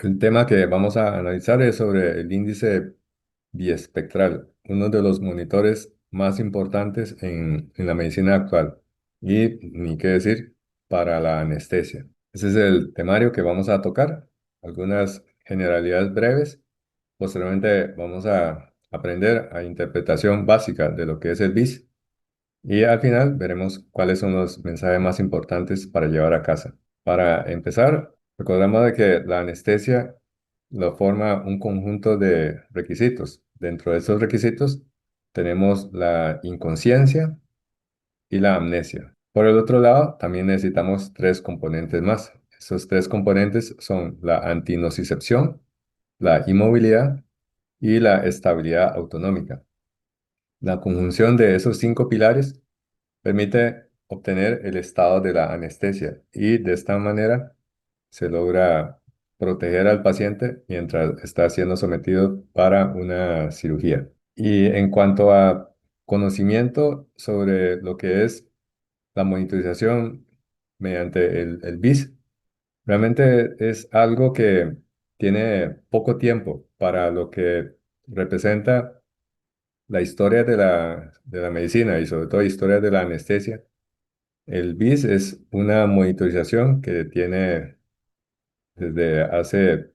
El tema que vamos a analizar es sobre el índice biespectral, uno de los monitores más importantes en la medicina actual y, ni qué decir, para la anestesia. Ese es el temario que vamos a tocar, algunas generalidades breves. Posteriormente vamos a aprender a interpretación básica de lo que es el BIS y al final veremos cuáles son los mensajes más importantes para llevar a casa. Para empezar, recordemos de que la anestesia lo forma un conjunto de requisitos. Dentro de esos requisitos tenemos la inconsciencia y la amnesia. Por el otro lado, también necesitamos tres componentes más. Esos tres componentes son la antinocicepción, la inmovilidad y la estabilidad autonómica. La conjunción de esos cinco pilares permite obtener el estado de la anestesia y de esta manera se logra proteger al paciente mientras está siendo sometido para una cirugía. Y en cuanto a conocimiento sobre lo que es la monitorización mediante el BIS, realmente es algo que tiene poco tiempo para lo que representa la historia de la medicina y sobre todo historia de la anestesia. El BIS es una monitorización que tiene desde hace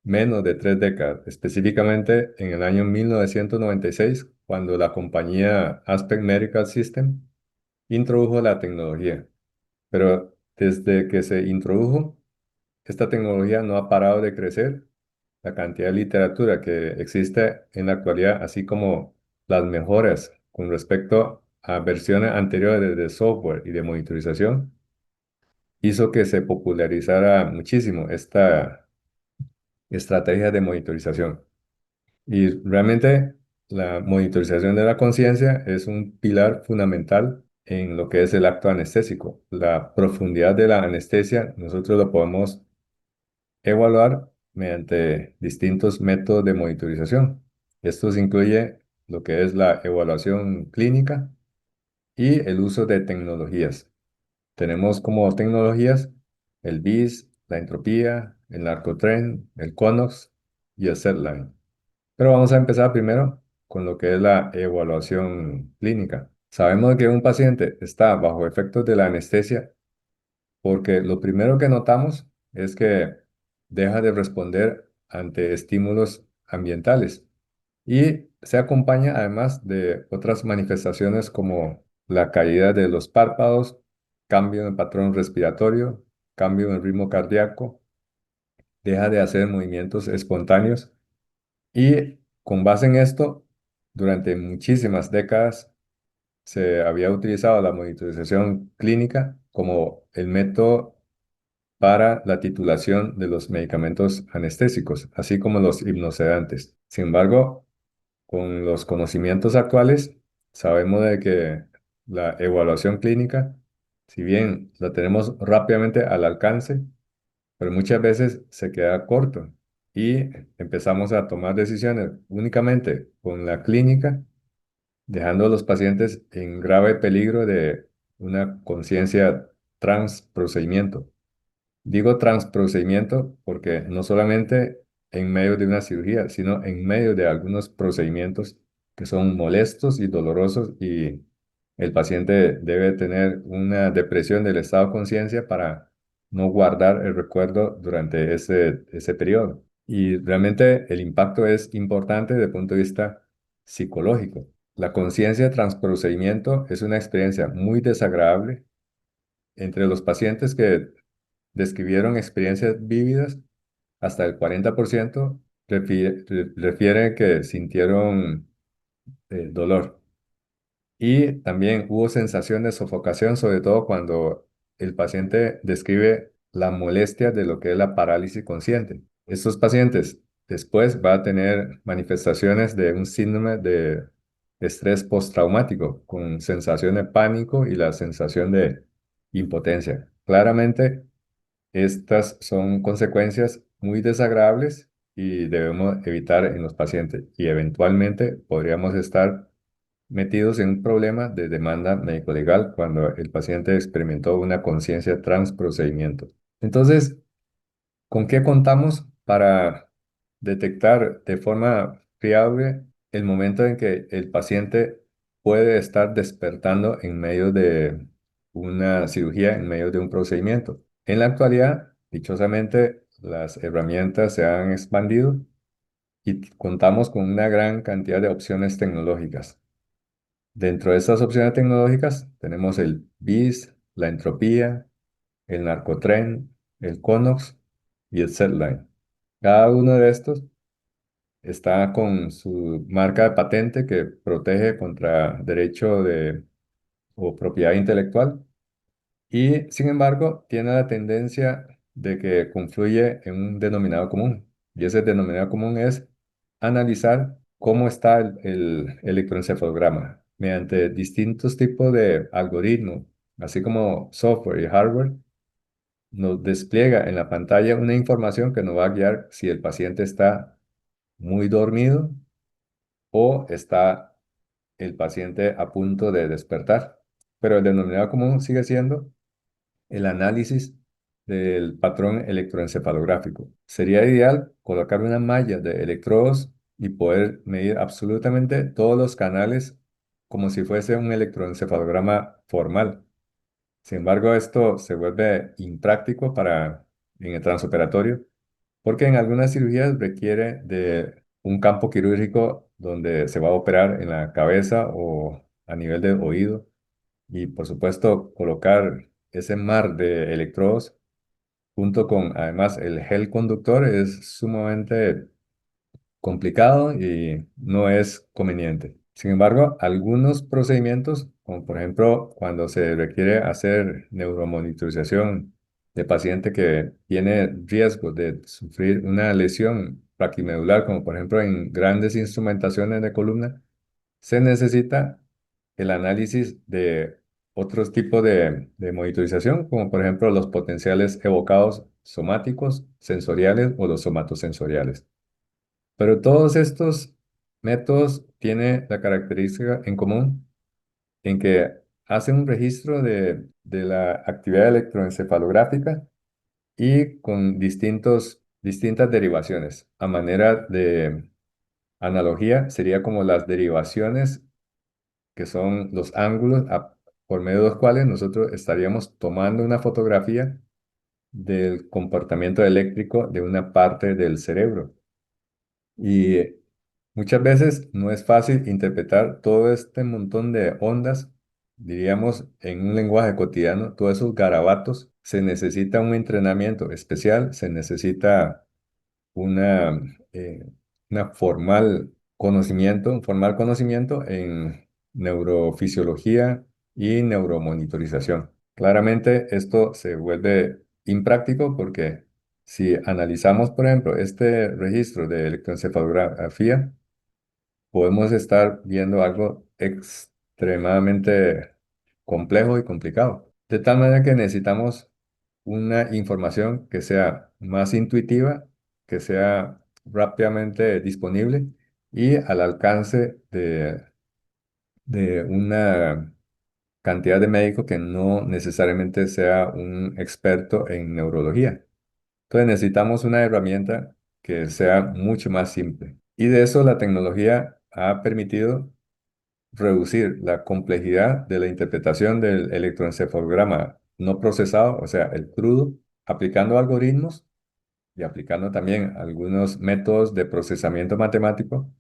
menos de 3 décadas, específicamente en el año 1996, cuando la compañía Aspect Medical System introdujo la tecnología. Pero desde que se introdujo, esta tecnología no ha parado de crecer. La cantidad de literatura que existe en la actualidad, así como las mejoras con respecto a versiones anteriores de software y de monitorización, hizo que se popularizara muchísimo esta estrategia de monitorización. Y realmente la monitorización de la conciencia es un pilar fundamental en lo que es el acto anestésico. La profundidad de la anestesia nosotros lo podemos evaluar mediante distintos métodos de monitorización. Estos incluye lo que es la evaluación clínica y el uso de tecnologías. Tenemos como tecnologías el BIS, la entropía, el narcotren, el CONOX y el SETLINE. Pero vamos a empezar primero con lo que es la evaluación clínica. Sabemos que un paciente está bajo efectos de la anestesia porque lo primero que notamos es que deja de responder ante estímulos ambientales y se acompaña además de otras manifestaciones como la caída de los párpados, cambio en el patrón respiratorio, cambio en el ritmo cardíaco, deja de hacer movimientos espontáneos y con base en esto, durante muchísimas décadas se había utilizado la monitorización clínica como el método para la titulación de los medicamentos anestésicos, así como los hipnosedantes. Sin embargo, con los conocimientos actuales, sabemos de que la evaluación clínica, si bien la tenemos rápidamente al alcance, pero muchas veces se queda corto y empezamos a tomar decisiones únicamente con la clínica, dejando a los pacientes en grave peligro de una conciencia trans procedimiento. Digo transprocedimiento porque no solamente en medio de una cirugía, sino en medio de algunos procedimientos que son molestos y dolorosos y el paciente debe tener una depresión del estado de conciencia para no guardar el recuerdo durante ese periodo. Y realmente el impacto es importante desde el punto de vista psicológico. La conciencia transprocedimiento es una experiencia muy desagradable entre los pacientes que describieron experiencias vívidas. Hasta el 40% refiere que sintieron dolor. Y también hubo sensación de sofocación, sobre todo cuando el paciente describe la molestia de lo que es la parálisis consciente. Estos pacientes después van a tener manifestaciones de un síndrome de estrés postraumático con sensación de pánico y la sensación de impotencia. Claramente, estas son consecuencias muy desagradables y debemos evitar en los pacientes y eventualmente podríamos estar metidos en un problema de demanda médico-legal cuando el paciente experimentó una conciencia trans procedimiento. Entonces, ¿Con qué contamos para detectar de forma fiable el momento en que el paciente puede estar despertando en medio de una cirugía, en medio de un procedimiento? En la actualidad, dichosamente, las herramientas se han expandido y contamos con una gran cantidad de opciones tecnológicas. Dentro de estas opciones tecnológicas tenemos el BIS, la entropía, el narcotren, el Conox y el SetLine. Cada uno de estos está con su marca de patente que protege contra derecho de, o propiedad intelectual y, sin embargo, tiene la tendencia de que confluye en un denominador común. Y ese denominador común es analizar cómo está el electroencefalograma mediante distintos tipos de algoritmos, así como software y hardware nos despliega en la pantalla una información que nos va a guiar si el paciente está muy dormido o está el paciente a punto de despertar. Pero el denominador común sigue siendo el análisis del patrón electroencefalográfico. Sería ideal colocar una malla de electrodos y poder medir absolutamente todos los canales como si fuese un electroencefalograma formal. Sin embargo, esto se vuelve impráctico en el transoperatorio porque en algunas cirugías requiere de un campo quirúrgico donde se va a operar en la cabeza o a nivel del oído y por supuesto colocar ese mar de electrodos junto con además el gel conductor es sumamente complicado y no es conveniente. Sin embargo, algunos procedimientos, como por ejemplo cuando se requiere hacer neuromonitorización de paciente que tiene riesgo de sufrir una lesión plaquimedular, como por ejemplo en grandes instrumentaciones de columna, se necesita el análisis de otros tipos de monitorización, como por ejemplo los potenciales evocados somáticos, sensoriales o los somatosensoriales. Pero todos estos métodos tienen la característica en común en que hacen un registro de la actividad electroencefalográfica y con distintas derivaciones. A manera de analogía, sería como las derivaciones que son los ángulos por medio de los cuales nosotros estaríamos tomando una fotografía del comportamiento eléctrico de una parte del cerebro. Y muchas veces no es fácil interpretar todo este montón de ondas, diríamos en un lenguaje cotidiano, todos esos garabatos. Se necesita un entrenamiento especial, se necesita una, eh, un formal conocimiento en neurofisiología y neuromonitorización. Claramente esto se vuelve impráctico porque si analizamos, por ejemplo, este registro de electroencefalografía, podemos estar viendo algo extremadamente complejo y complicado. De tal manera que necesitamos una información que sea más intuitiva, que sea rápidamente disponible y al alcance de una cantidad de médico que no necesariamente sea un experto en neurología. Entonces necesitamos una herramienta que sea mucho más simple. Y de eso la tecnología ha permitido reducir la complejidad de la interpretación del electroencefalograma no procesado, o sea, el crudo, aplicando algoritmos y aplicando también algunos métodos de procesamiento matemático,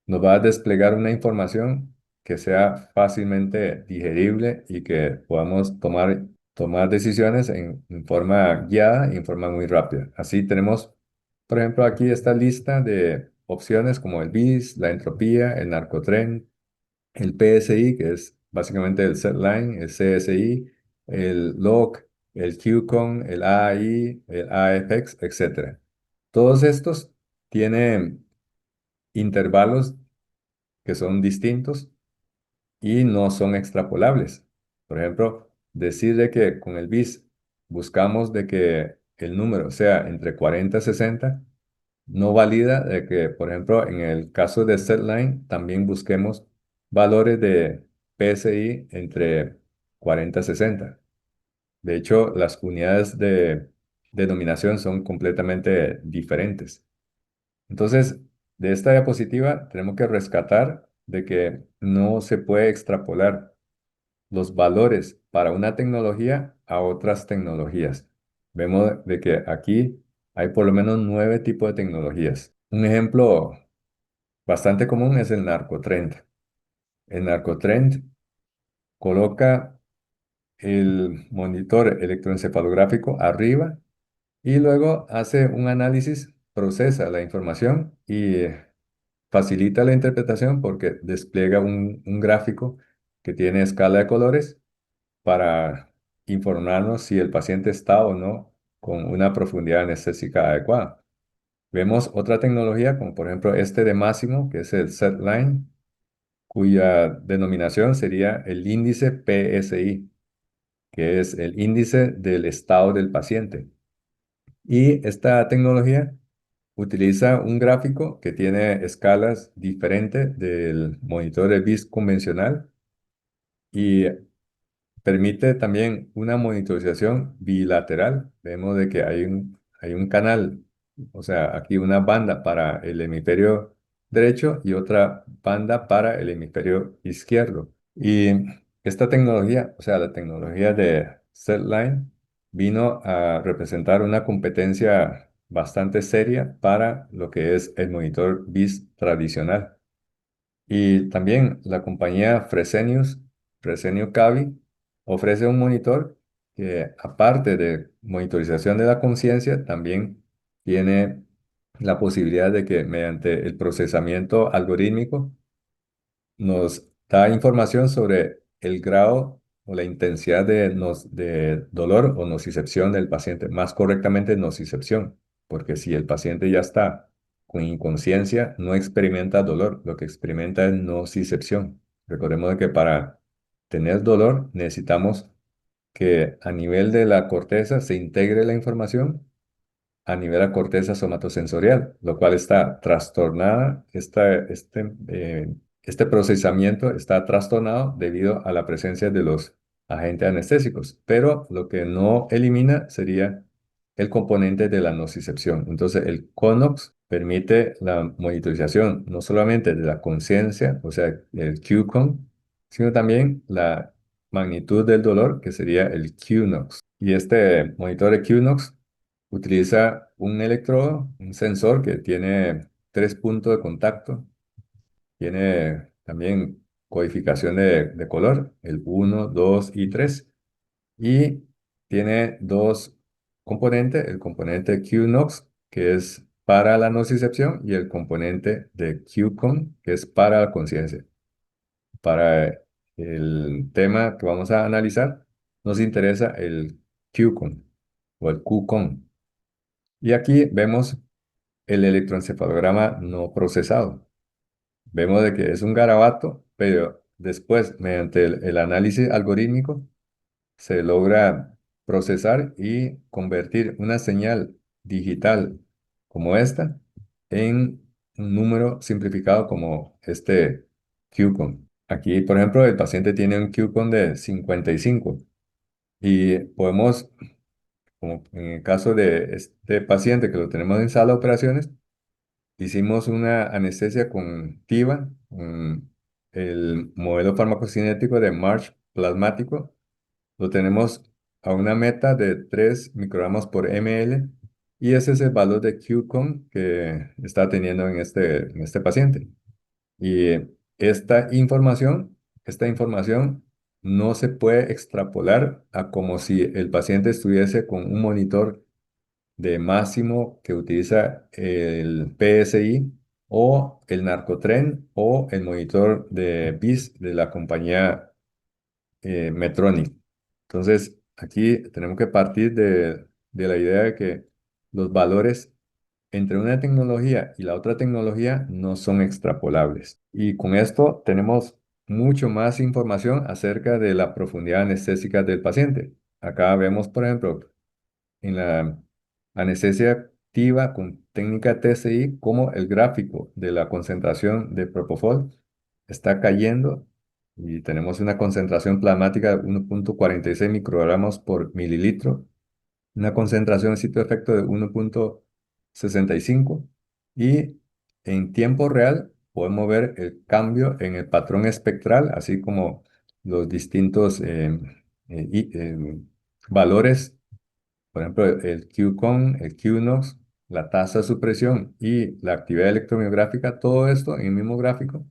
nos va a desplegar una información que sea fácilmente digerible y que podamos tomar decisiones en forma guiada y en forma muy rápida. Así tenemos, por ejemplo, aquí esta lista de opciones como el BIS, la entropía, el narcotren, el PSI, que es básicamente el setline, el CSI, el log, el QCON, el AI, el AFX, etcétera. Todos estos tienen intervalos que son distintos y no son extrapolables. Por ejemplo, decir de que con el BIS buscamos de que el número sea entre 40 y 60, no valida de que, por ejemplo, en el caso de setline también busquemos valores de PSI entre 40 y 60. De hecho, las unidades denominación son completamente diferentes. Entonces, de esta diapositiva tenemos que rescatar de que no se puede extrapolar los valores para una tecnología a otras tecnologías. Vemos de que aquí hay por lo menos 9 tipos de tecnologías. Un ejemplo bastante común es el narcotrend. El narcotrend coloca el monitor electroencefalográfico arriba y luego hace un análisis, procesa la información y facilita la interpretación porque despliega un gráfico que tiene escala de colores para informarnos si el paciente está o no con una profundidad anestésica adecuada. Vemos otra tecnología, como por ejemplo este de Máximo, que es el SedLine, cuya denominación sería el índice PSI, que es el índice del estado del paciente. Y esta tecnología utiliza un gráfico que tiene escalas diferentes del monitor de BIS convencional y permite también una monitorización bilateral. Vemos de que hay un canal, o sea, aquí una banda para el hemisferio derecho y otra banda para el hemisferio izquierdo. Y esta tecnología, o sea, la tecnología de SedLine, vino a representar una competencia bastante seria para lo que es el monitor BIS tradicional. Y también la compañía Fresenius, Fresenius Kabi, ofrece un monitor que aparte de monitorización de la conciencia, también tiene la posibilidad de que mediante el procesamiento algorítmico nos da información sobre el grado o la intensidad de dolor o nocicepción del paciente, más correctamente nocicepción, porque si el paciente ya está con inconsciencia, no experimenta dolor, lo que experimenta es nocicepción. Recordemos de que para tener dolor necesitamos que a nivel de la corteza se integre la información a nivel de la corteza somatosensorial, lo cual está trastornada. Este procesamiento está trastornado debido a la presencia de los agentes anestésicos, pero lo que no elimina sería el componente de la nocicepción. Entonces, el CONOX permite la monitorización no solamente de la conciencia, o sea, el QCON, sino también la magnitud del dolor, que sería el QNOX. Y este monitor de QNOX utiliza un electrodo, un sensor que tiene 3 puntos de contacto, tiene también codificación de color, el uno, 2 y 3, y tiene dos componentes, el componente QNOX, que es para la nocicepción, y el componente de QCON, que es para la conciencia. Para el tema que vamos a analizar, nos interesa el QCON o el QCON. Y aquí vemos el electroencefalograma no procesado. Vemos de que es un garabato, pero después, mediante el análisis algorítmico, se logra procesar y convertir una señal digital como esta en un número simplificado como este QCON. Aquí, por ejemplo, el paciente tiene un QCON de 55 y podemos, como en el caso de este paciente que lo tenemos en sala de operaciones, hicimos una anestesia con TIVA, con el modelo farmacocinético de March plasmático. Lo tenemos a una meta de 3 microgramos por ml y ese es el valor de QCON que está teniendo en este paciente. Y esta información no se puede extrapolar a como si el paciente estuviese con un monitor de Máximo que utiliza el PSI o el Narcotrend o el monitor de BIS de la compañía Medtronic. Entonces, aquí tenemos que partir de la idea de que los valores entre una tecnología y la otra tecnología no son extrapolables. Y con esto tenemos mucho más información acerca de la profundidad anestésica del paciente. Acá vemos, por ejemplo, en la anestesia activa con técnica TSI, como el gráfico de la concentración de Propofol está cayendo y tenemos una concentración plasmática de 1,46 microgramos por mililitro una concentración de sitio de efecto de 1,65 y en tiempo real podemos ver el cambio en el patrón espectral, así como los distintos valores, por ejemplo, el QCON, el QNOX, la tasa de supresión y la actividad electromiográfica, todo esto en el mismo gráfico.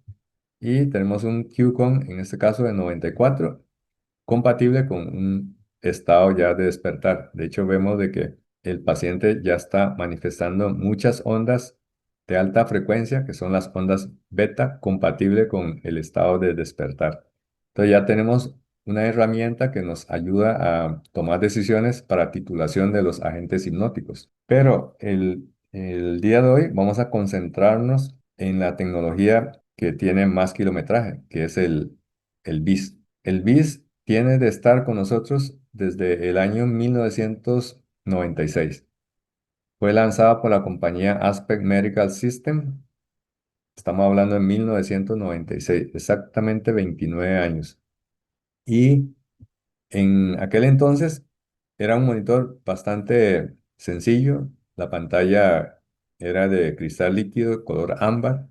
Y tenemos un QCON, en este caso de 94, compatible con un estado ya de despertar. De hecho, vemos de que el paciente ya está manifestando muchas ondas de alta frecuencia, que son las ondas beta, compatible con el estado de despertar. Entonces ya tenemos una herramienta que nos ayuda a tomar decisiones para titulación de los agentes hipnóticos. Pero el día de hoy vamos a concentrarnos en la tecnología que tiene más kilometraje, que es el BIS. El BIS tiene de estar con nosotros desde el año 1996. Fue lanzada por la compañía Aspect Medical System. Estamos hablando de 1996, exactamente 29 años. Y en aquel entonces era un monitor bastante sencillo. La pantalla era de cristal líquido color ámbar.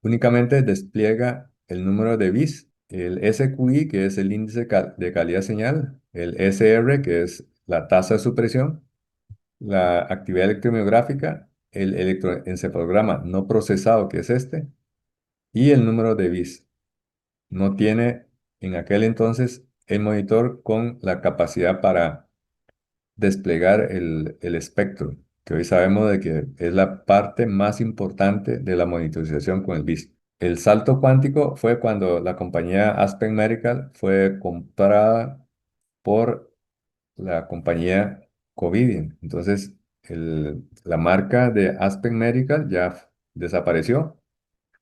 Únicamente despliega el número de bits, el SQI, que es el índice de calidad señal, el SR, que es la tasa de supresión, la actividad electromiográfica, el electroencefalograma no procesado, que es este, y el número de bits. No tiene en aquel entonces el monitor con la capacidad para desplegar el espectro, que hoy sabemos de que es la parte más importante de la monitorización con el BIS. El salto cuántico fue cuando la compañía Aspen Medical fue comprada por la compañía Covidien. Entonces, la marca de Aspen Medical ya desapareció,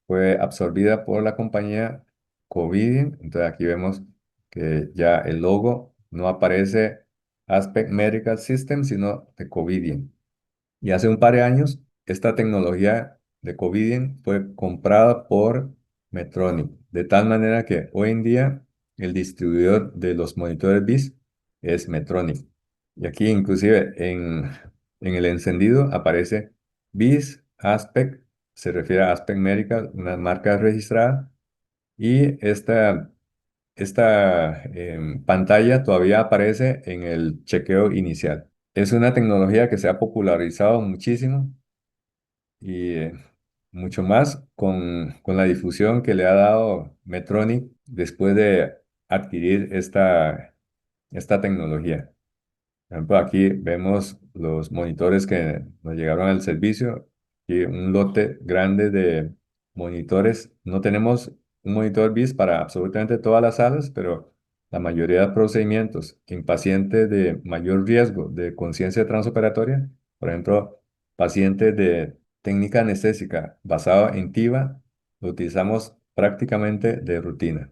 fue absorbida por la compañía Covidien. Entonces, aquí vemos que ya el logo no aparece Aspect Medical System, sino de Covidien. Y hace un par de años, esta tecnología de Covidien fue comprada por Medtronic, de tal manera que hoy en día el distribuidor de los monitores BIS es Medtronic. Y aquí inclusive en el encendido aparece BIS Aspect, se refiere a Aspect Medical, una marca registrada, y esta pantalla todavía aparece en el chequeo inicial. Es una tecnología que se ha popularizado muchísimo y mucho más con la difusión que le ha dado Medtronic después de adquirir esta tecnología. Por ejemplo, aquí vemos los monitores que nos llegaron al servicio y un lote grande de monitores. No tenemos un monitor BIS para absolutamente todas las salas, pero la mayoría de procedimientos en pacientes de mayor riesgo de conciencia transoperatoria, por ejemplo, pacientes de técnica anestésica basada en TIVA, lo utilizamos prácticamente de rutina.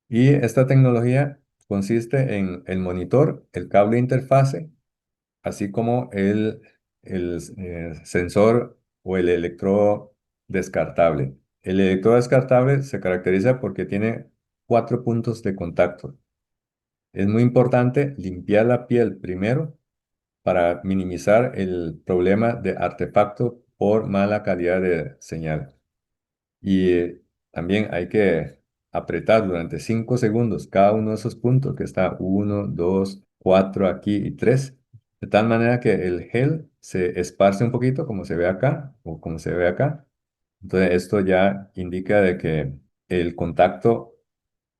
Y esta tecnología consiste en el monitor, el cable interfase, así como el sensor o el electrodo descartable. El electrodo descartable se caracteriza porque tiene 4 puntos de contacto. Es muy importante limpiar la piel primero para minimizar el problema de artefacto por mala calidad de señal. Y también hay que apretar durante 5 segundos cada uno de esos puntos, que está uno, 2, 4 aquí y 3, de tal manera que el gel se esparce un poquito, como se ve acá o como se ve acá. Entonces, esto ya indica de que el contacto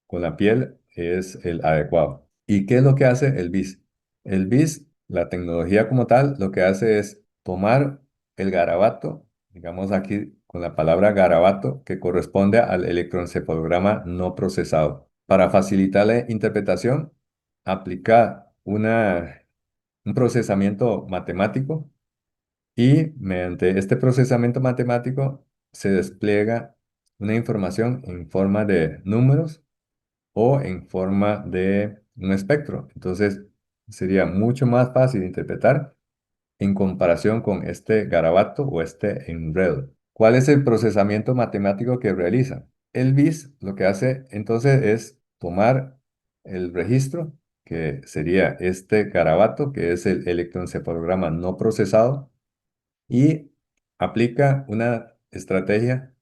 con la piel es el adecuado. ¿Y qué es lo que hace el BIS? El BIS, la tecnología como tal, lo que hace es tomar el garabato, digamos aquí con la palabra garabato, que corresponde al electroencefalograma no procesado. Para facilitar la interpretación, aplicar un procesamiento matemático y mediante este procesamiento matemático se despliega una información en forma de números o en forma de un espectro. Entonces, sería mucho más fácil de interpretar en comparación con este garabato o este enredo. ¿Cuál es el procesamiento matemático que realiza? El BIS lo que hace entonces es tomar el registro que sería este garabato, que es el electroencefalograma no procesado, y aplica una estrategia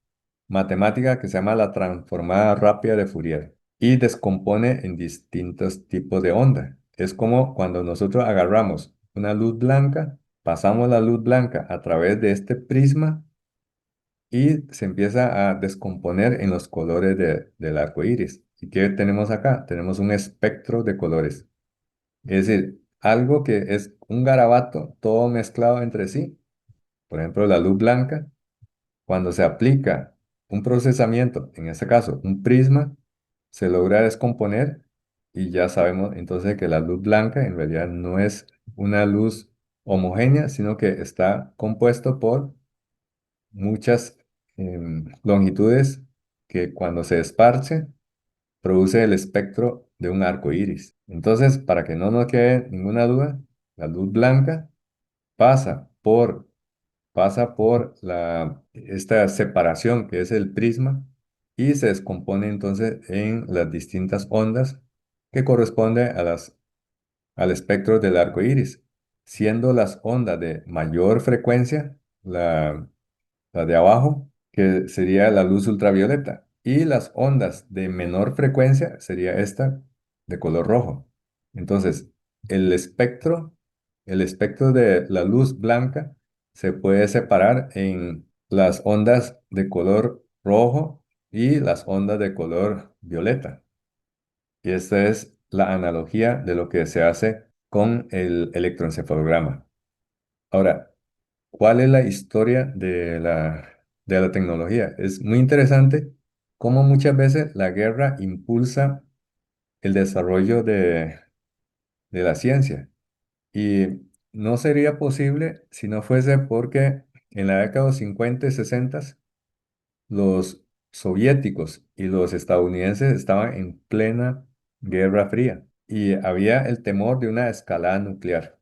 matemática que se llama la transformada rápida de Fourier y descompone en distintos tipos de onda. Es como cuando nosotros agarramos una luz blanca, pasamos la luz blanca a través de este prisma y se empieza a descomponer en los colores del arco iris. ¿Y qué tenemos acá? Tenemos un espectro de colores. Es decir, algo que es un garabato todo mezclado entre sí. Por ejemplo, la luz blanca, cuando se aplica un procesamiento, en este caso un prisma, se logra descomponer y ya sabemos entonces que la luz blanca en realidad no es una luz homogénea, sino que está compuesto por muchas longitudes que cuando se esparce produce el espectro de un arco iris. Entonces, para que no nos quede ninguna duda, la luz blanca pasa por, pasa por esta separación que es el prisma y se descompone entonces en las distintas ondas que corresponde al espectro del arco iris, siendo las ondas de mayor frecuencia, la de abajo, que sería la luz ultravioleta, y las ondas de menor frecuencia sería esta de color rojo. Entonces, el espectro, el espectro de la luz blanca se puede separar en las ondas de color rojo y las ondas de color violeta. Y esta es la analogía de lo que se hace con el electroencefalograma. Ahora, ¿cuál es la historia de la tecnología? Es muy interesante cómo muchas veces la guerra impulsa el desarrollo de la ciencia. Y no sería posible si no fuese porque en la década de los 50 y 60 los soviéticos y los estadounidenses estaban en plena Guerra Fría y había el temor de una escalada nuclear.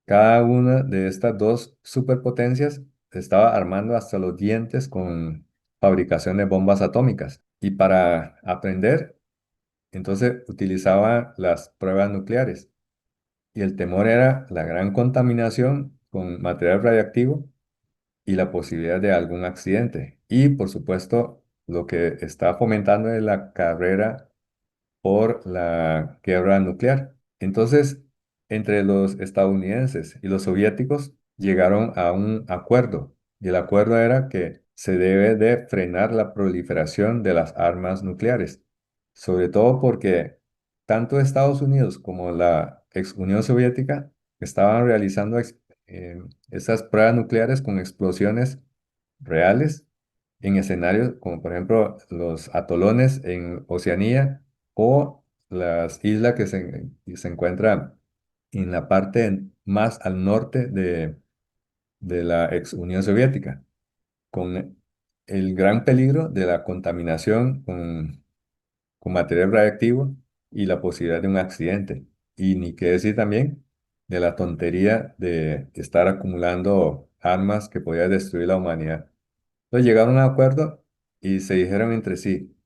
Cada una de estas dos superpotencias se estaba armando hasta los dientes con fabricación de bombas atómicas. Y para aprender, entonces utilizaba las pruebas nucleares. Y el temor era la gran contaminación con material radiactivo y la posibilidad de algún accidente. Y por supuesto, lo que está fomentando es la carrera por la guerra nuclear. Entonces, entre los estadounidenses y los soviéticos llegaron a un acuerdo y el acuerdo era que se debe de frenar la proliferación de las armas nucleares, sobre todo porque tanto Estados Unidos como la ex Unión Soviética estaban realizando esas pruebas nucleares con explosiones reales en escenarios como por ejemplo los atolones en Oceanía o las islas que se encuentran en la parte más al norte de la ex Unión Soviética, con el gran peligro de la contaminación con material radiactivo y la posibilidad de un accidente. Y ni qué decir también de la tontería de estar acumulando armas que podían destruir la humanidad. Entonces llegaron a un acuerdo y se dijeron entre sí,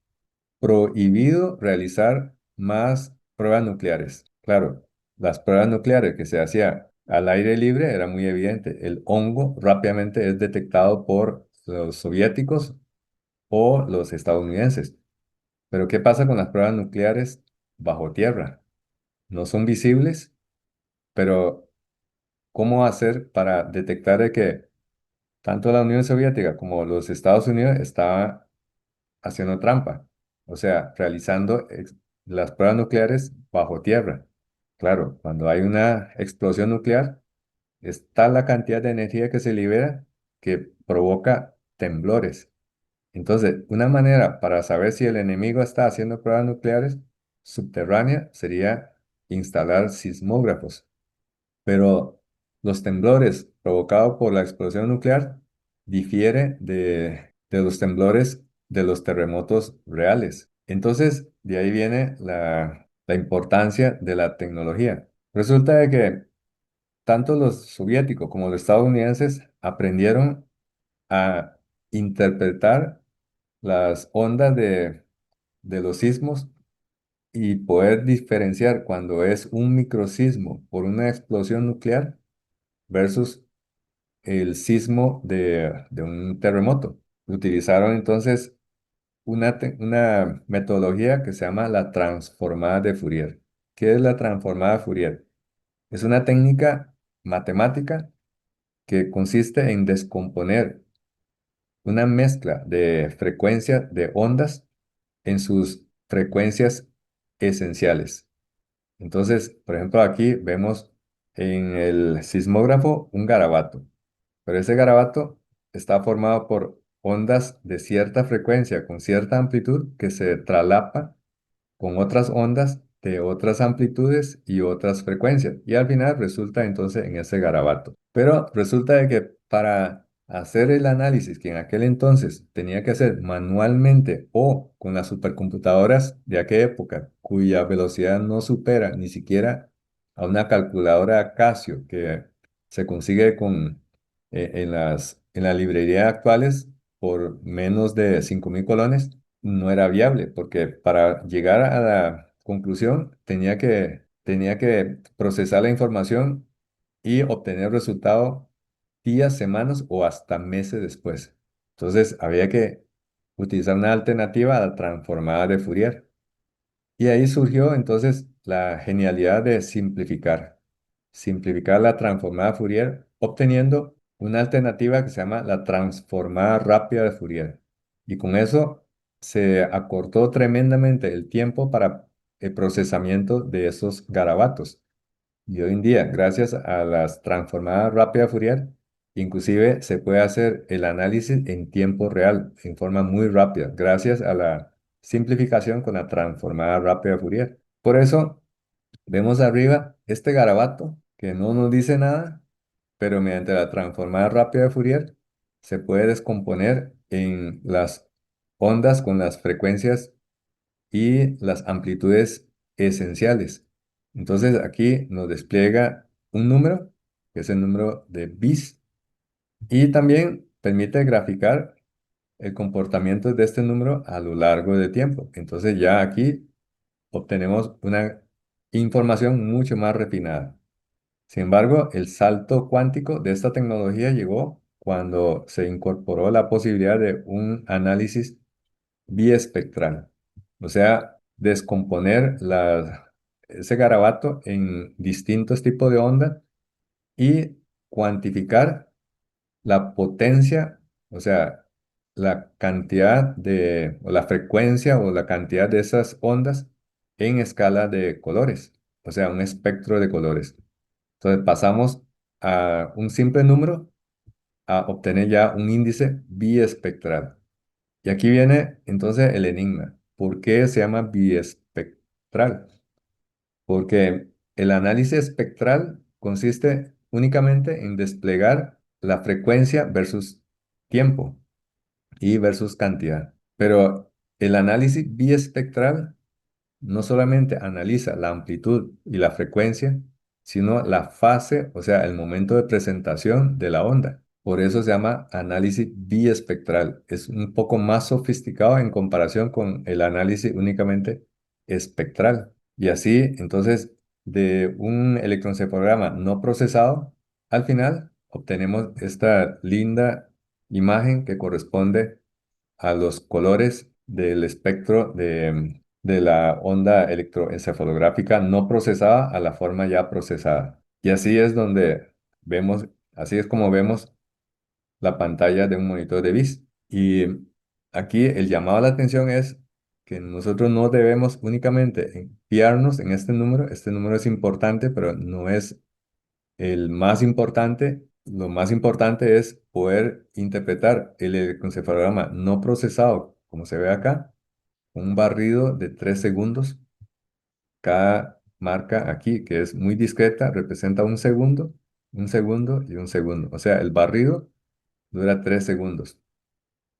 prohibido realizar más pruebas nucleares. Claro, las pruebas nucleares que se hacía al aire libre era muy evidente. El hongo rápidamente es detectado por los soviéticos o los estadounidenses. Pero ¿qué pasa con las pruebas nucleares bajo tierra? No son visibles, pero ¿cómo hacer para detectar de que tanto la Unión Soviética como los Estados Unidos estaban haciendo trampa? O sea, realizando las pruebas nucleares bajo tierra. Claro, cuando hay una explosión nuclear, es tal la cantidad de energía que se libera que provoca temblores. Entonces, una manera para saber si el enemigo está haciendo pruebas nucleares subterráneas sería instalar sismógrafos. Pero los temblores provocados por la explosión nuclear difiere de los temblores de los terremotos reales. Entonces, de ahí viene la importancia de la tecnología. Resulta de que tanto los soviéticos como los estadounidenses aprendieron a interpretar las ondas de los sismos y poder diferenciar cuando es un microsismo por una explosión nuclear versus el sismo de un terremoto. Utilizaron entonces una metodología que se llama la transformada de Fourier. ¿Qué es la transformada de Fourier? Es una técnica matemática que consiste en descomponer una mezcla de frecuencias de ondas en sus frecuencias esenciales. Entonces, por ejemplo, aquí vemos en el sismógrafo un garabato, pero ese garabato está formado por ondas de cierta frecuencia con cierta amplitud que se traslapa con otras ondas de otras amplitudes y otras frecuencias. Y al final resulta entonces en ese garabato. Pero resulta de que para hacer el análisis que en aquel entonces tenía que hacer manualmente o con las supercomputadoras de aquella época, cuya velocidad no supera ni siquiera a una calculadora Casio que se consigue en las librerías actuales por menos de 5.000 colones, no era viable, porque para llegar a la conclusión tenía que procesar la información y obtener resultado días, semanas o hasta meses después. Entonces había que utilizar una alternativa a la transformada de Fourier. Y ahí surgió entonces la genialidad de simplificar la transformada Fourier, obteniendo una alternativa que se llama la transformada rápida de Fourier. Y con eso se acortó tremendamente el tiempo para el procesamiento de esos garabatos. Y hoy en día, gracias a las transformadas rápidas Fourier, inclusive se puede hacer el análisis en tiempo real, en forma muy rápida, gracias a la simplificación con la transformada rápida Fourier. Por eso, vemos arriba este garabato que no nos dice nada, pero mediante la transformada rápida de Fourier se puede descomponer en las ondas con las frecuencias y las amplitudes esenciales. Entonces aquí nos despliega un número, que es el número de bits, y también permite graficar el comportamiento de este número a lo largo de tiempo. Entonces ya aquí obtenemos una información mucho más refinada. Sin embargo, el salto cuántico de esta tecnología llegó cuando se incorporó la posibilidad de un análisis biespectral, o sea, descomponer ese garabato en distintos tipos de ondas y cuantificar la potencia, o sea, la cantidad o la frecuencia o la cantidad de esas ondas en escala de colores, o sea, un espectro de colores. Entonces pasamos a un simple número a obtener ya un índice biespectral. Y aquí viene entonces el enigma. ¿Por qué se llama biespectral? Porque el análisis espectral consiste únicamente en desplegar la frecuencia versus tiempo y versus cantidad. Pero el análisis biespectral no solamente analiza la amplitud y la frecuencia, sino la fase, o sea, el momento de presentación de la onda. Por eso se llama análisis biespectral. Es un poco más sofisticado en comparación con el análisis únicamente espectral. Y así, entonces, de un electroencefalograma no procesado, al final obtenemos esta linda imagen que corresponde a los colores del espectro de la onda electroencefalográfica no procesada a la forma ya procesada. Y así es así es como vemos la pantalla de un monitor de BIS. Y aquí el llamado a la atención es que nosotros no debemos únicamente fiarnos en este número. Este número es importante, pero no es el más importante. Lo más importante es poder interpretar el electroencefalograma no procesado, como se ve acá, un barrido de 3 segundos. Cada marca aquí, que es muy discreta, representa un segundo y un segundo. O sea, el barrido dura 3 segundos.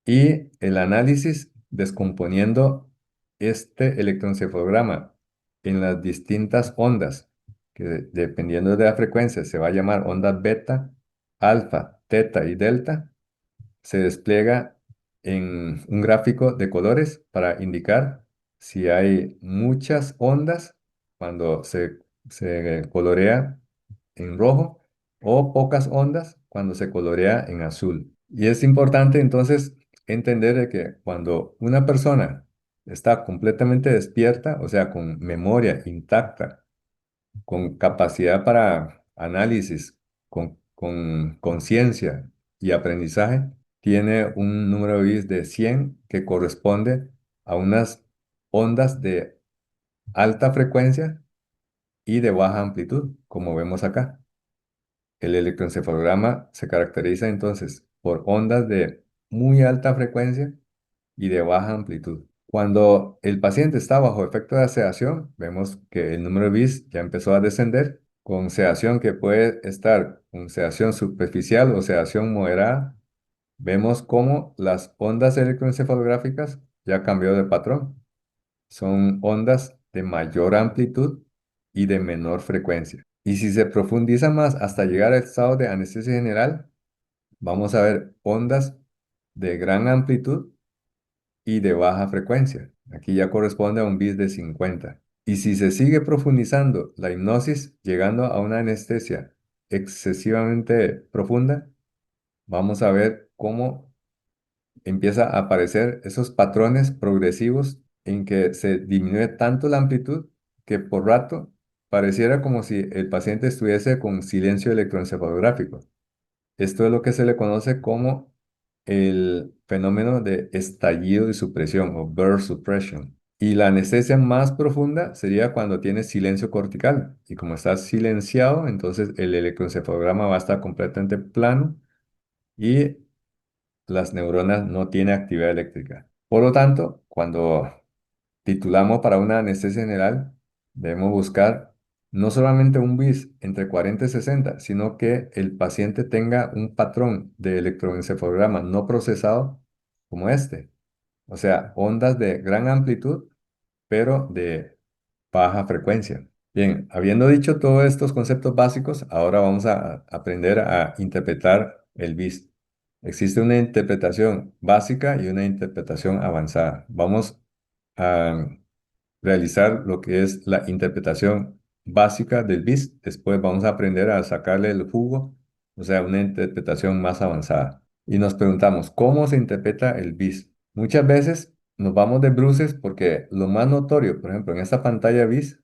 Y el análisis descomponiendo este electroencefalograma en las distintas ondas, que dependiendo de la frecuencia se va a llamar ondas beta, alfa, teta y delta, se despliega en un gráfico de colores para indicar si hay muchas ondas cuando se colorea en rojo o pocas ondas cuando se colorea en azul. Y es importante entonces entender de que cuando una persona está completamente despierta, o sea, con memoria intacta, con capacidad para análisis, con conciencia y aprendizaje, tiene un número de bits de 100 que corresponde a unas ondas de alta frecuencia y de baja amplitud, como vemos acá. El electroencefalograma se caracteriza entonces por ondas de muy alta frecuencia y de baja amplitud. Cuando el paciente está bajo efecto de sedación, vemos que el número de bits ya empezó a descender con sedación que puede estar con sedación superficial o sedación moderada. Vemos cómo las ondas electroencefalográficas ya cambió de patrón. Son ondas de mayor amplitud y de menor frecuencia. Y si se profundiza más hasta llegar al estado de anestesia general, vamos a ver ondas de gran amplitud y de baja frecuencia. Aquí ya corresponde a un BIS de 50. Y si se sigue profundizando la hipnosis, llegando a una anestesia excesivamente profunda, vamos a ver cómo empieza a aparecer esos patrones progresivos en que se disminuye tanto la amplitud que por rato pareciera como si el paciente estuviese con silencio electroencefalográfico. Esto es lo que se le conoce como el fenómeno de estallido de supresión o burst suppression. Y la anestesia más profunda sería cuando tienes silencio cortical. Y como estás silenciado, entonces el electroencefalograma va a estar completamente plano y las neuronas no tienen actividad eléctrica. Por lo tanto, cuando titulamos para una anestesia general, debemos buscar no solamente un BIS entre 40 y 60, sino que el paciente tenga un patrón de electroencefalograma no procesado como este. O sea, ondas de gran amplitud, pero de baja frecuencia. Bien, habiendo dicho todos estos conceptos básicos, ahora vamos a aprender a interpretar el BIS. Existe una interpretación básica y una interpretación avanzada. Vamos a realizar lo que es la interpretación básica del BIS. Después vamos a aprender a sacarle el jugo, o sea, una interpretación más avanzada. Y nos preguntamos, ¿cómo se interpreta el BIS? Muchas veces nos vamos de bruces porque lo más notorio, por ejemplo, en esta pantalla BIS,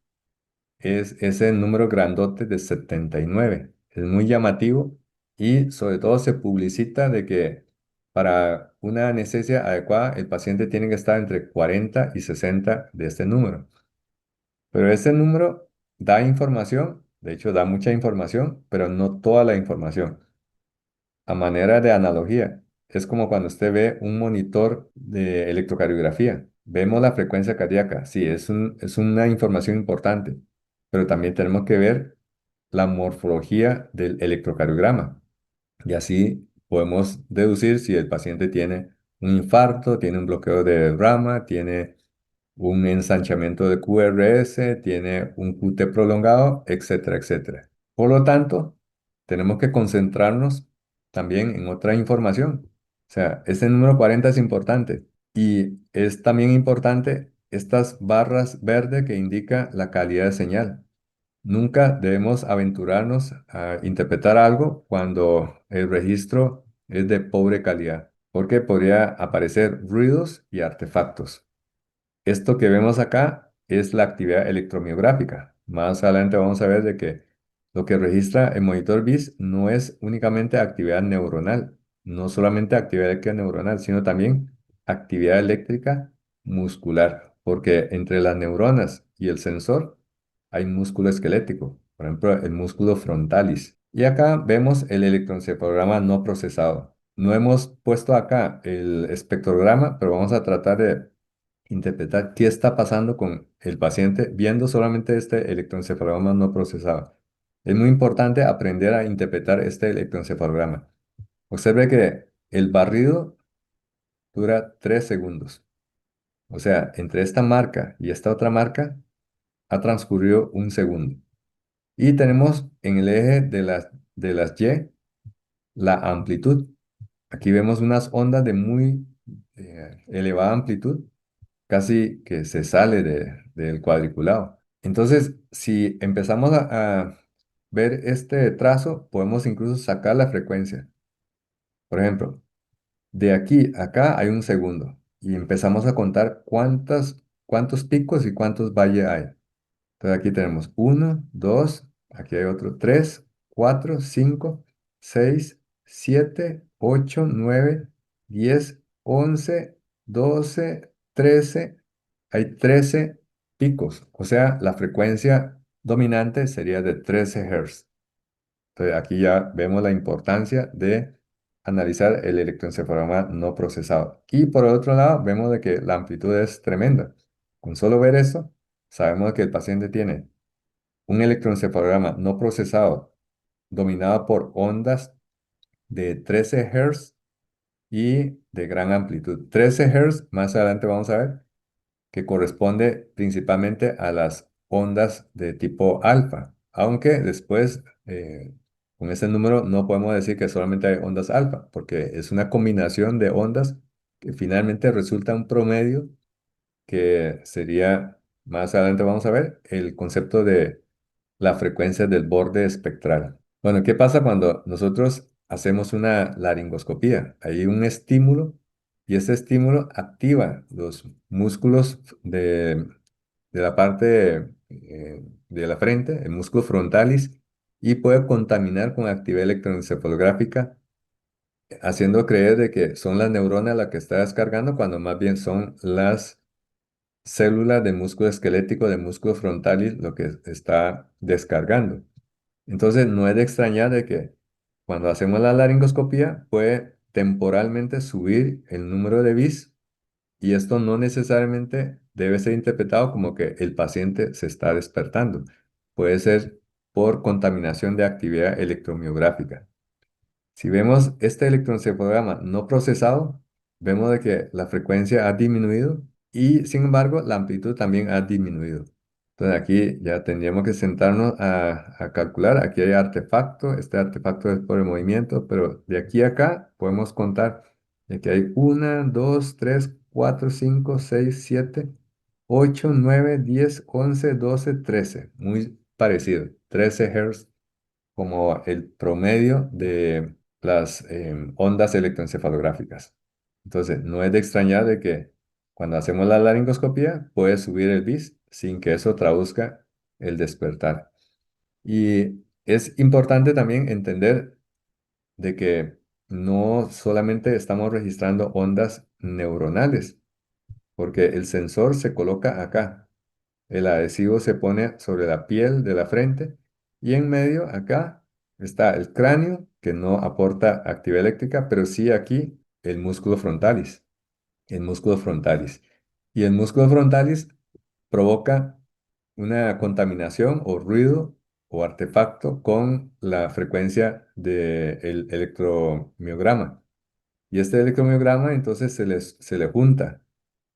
es ese número grandote de 79. Es muy llamativo y sobre todo se publicita de que para una anestesia adecuada el paciente tiene que estar entre 40 y 60 de este número. Pero este número da información, de hecho da mucha información, pero no toda la información. A manera de analogía, es como cuando usted ve un monitor de electrocardiografía. Vemos la frecuencia cardíaca, sí, es una información importante, pero también tenemos que ver la morfología del electrocardiograma. Y así podemos deducir si el paciente tiene un infarto, tiene un bloqueo de rama, tiene un ensanchamiento de QRS, tiene un QT prolongado, etcétera, etcétera. Por lo tanto, tenemos que concentrarnos también en otra información. O sea, este número 40 es importante y es también importante estas barras verde que indica la calidad de señal. Nunca debemos aventurarnos a interpretar algo cuando el registro es de pobre calidad, porque podría aparecer ruidos y artefactos. Esto que vemos acá es la actividad electromiográfica. Más adelante vamos a ver de que lo que registra el monitor BIS no es únicamente actividad neuronal, no solamente actividad eléctrica neuronal, sino también actividad eléctrica muscular, porque entre las neuronas y el sensor hay músculo esquelético, por ejemplo, el músculo frontalis. Y acá vemos el electroencefalograma no procesado. No hemos puesto acá el espectrograma, pero vamos a tratar de interpretar qué está pasando con el paciente viendo solamente este electroencefalograma no procesado. Es muy importante aprender a interpretar este electroencefalograma. Observe que el barrido dura 3 segundos. O sea, entre esta marca y esta otra marca ha transcurrido un segundo. Y tenemos en el eje de las Y la amplitud. Aquí vemos unas ondas de muy elevada amplitud casi que se sale del cuadriculado. Entonces, si empezamos a ver este trazo, podemos incluso sacar la frecuencia. Por ejemplo, de aquí a acá hay un segundo y empezamos a contar cuántos picos y cuántos valles hay. Entonces aquí tenemos uno, dos, aquí hay otro, tres, cuatro, cinco, seis, siete, ocho, nueve, 10, 11, 12, 13. Hay 13 picos, o sea, la frecuencia dominante sería de 13 Hz. Entonces, aquí ya vemos la importancia de analizar el electroencefalograma no procesado. Y por el otro lado, vemos de que la amplitud es tremenda. Con solo ver eso, sabemos que el paciente tiene un electroencefalograma no procesado dominado por ondas de 13 Hz y de gran amplitud. 13 Hz, más adelante vamos a ver, que corresponde principalmente a las ondas de tipo alfa, aunque después con ese número no podemos decir que solamente hay ondas alfa, porque es una combinación de ondas que finalmente resulta un promedio que sería, más adelante vamos a ver, el concepto de la frecuencia del borde espectral. Bueno, ¿qué pasa cuando nosotros hacemos una laringoscopía? Hay un estímulo y ese estímulo activa los músculos de la parte de la frente, el músculo frontalis, y puede contaminar con actividad electroencefalográfica, haciendo creer de que son las neuronas las que está descargando, cuando más bien son las células del músculo esquelético, del músculo frontalis, lo que está descargando. Entonces, no es de extrañar de que cuando hacemos la laringoscopía puede temporalmente subir el número de bits y esto no necesariamente debe ser interpretado como que el paciente se está despertando. Puede ser por contaminación de actividad electromiográfica. Si vemos este electroencefalograma no procesado, vemos de que la frecuencia ha disminuido y sin embargo la amplitud también ha disminuido. Entonces aquí ya tendríamos que sentarnos a calcular. Aquí hay artefacto, este artefacto es por el movimiento, pero de aquí a acá podemos contar de que hay 1, 2, 3, 4, 5, 6, 7, 8, 9, 10, 11, 12, 13. Muy parecido, 13 Hz como el promedio de las ondas electroencefalográficas. Entonces, no es de extrañar de que cuando hacemos la laringoscopía puede subir el BIS sin que eso traduzca el despertar. Y es importante también entender de que no solamente estamos registrando ondas neuronales, porque el sensor se coloca acá. El adhesivo se pone sobre la piel de la frente y en medio acá está el cráneo que no aporta actividad eléctrica, pero sí aquí el músculo frontalis, el músculo frontalis. Y el músculo frontalis provoca una contaminación o ruido o artefacto con la frecuencia del electromiograma. Y este electromiograma entonces se le junta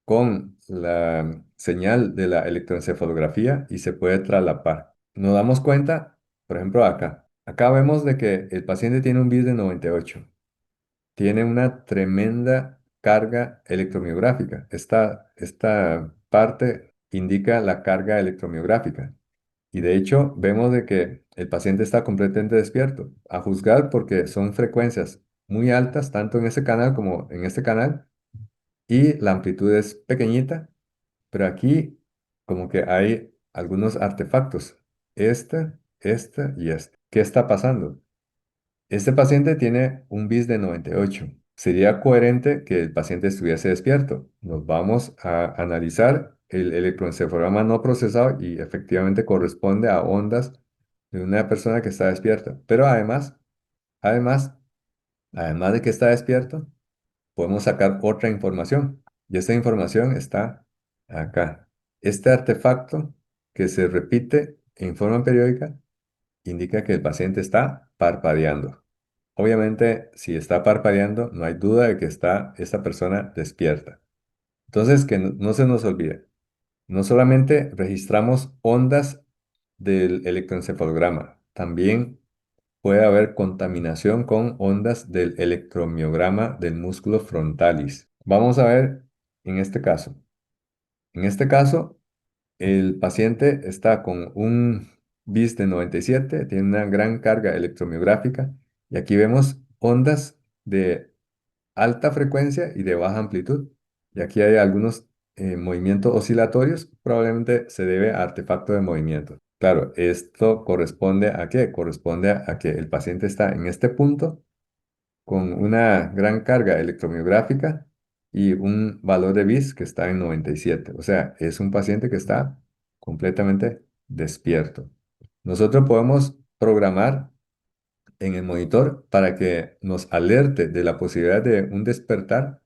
con la señal de la electroencefalografía y se puede traslapar. Nos damos cuenta, por ejemplo, acá. Acá vemos de que el paciente tiene un BIS de 98. Tiene una tremenda carga electromiográfica. Esta parte indica la carga electromiográfica. Y de hecho, vemos de que el paciente está completamente despierto, a juzgar porque son frecuencias muy altas, tanto en ese canal como en este canal, y la amplitud es pequeñita, pero aquí como que hay algunos artefactos. Esta y esta. ¿Qué está pasando? Este paciente tiene un BIS de 98. Sería coherente que el paciente estuviese despierto. Nos vamos a analizar el electroencefalograma no procesado y efectivamente corresponde a ondas de una persona que está despierta. Pero además, además de que está despierto, podemos sacar otra información. Y esta información está acá. Este artefacto que se repite en forma periódica indica que el paciente está parpadeando. Obviamente, si está parpadeando, no hay duda de que está esta persona despierta. Entonces, que no se nos olvide, no solamente registramos ondas del electroencefalograma, también puede haber contaminación con ondas del electromiograma del músculo frontalis. Vamos a ver en este caso. En este caso, el paciente está con un BIS de 97, tiene una gran carga electromiográfica y aquí vemos ondas de alta frecuencia y de baja amplitud. Y aquí hay algunos movimientos oscilatorios, probablemente se debe a artefacto de movimiento. Claro, esto corresponde a qué? Corresponde a que el paciente está en este punto con una gran carga electromiográfica y un valor de BIS que está en 97. O sea, es un paciente que está completamente despierto. Nosotros podemos programar en el monitor para que nos alerte de la posibilidad de un despertar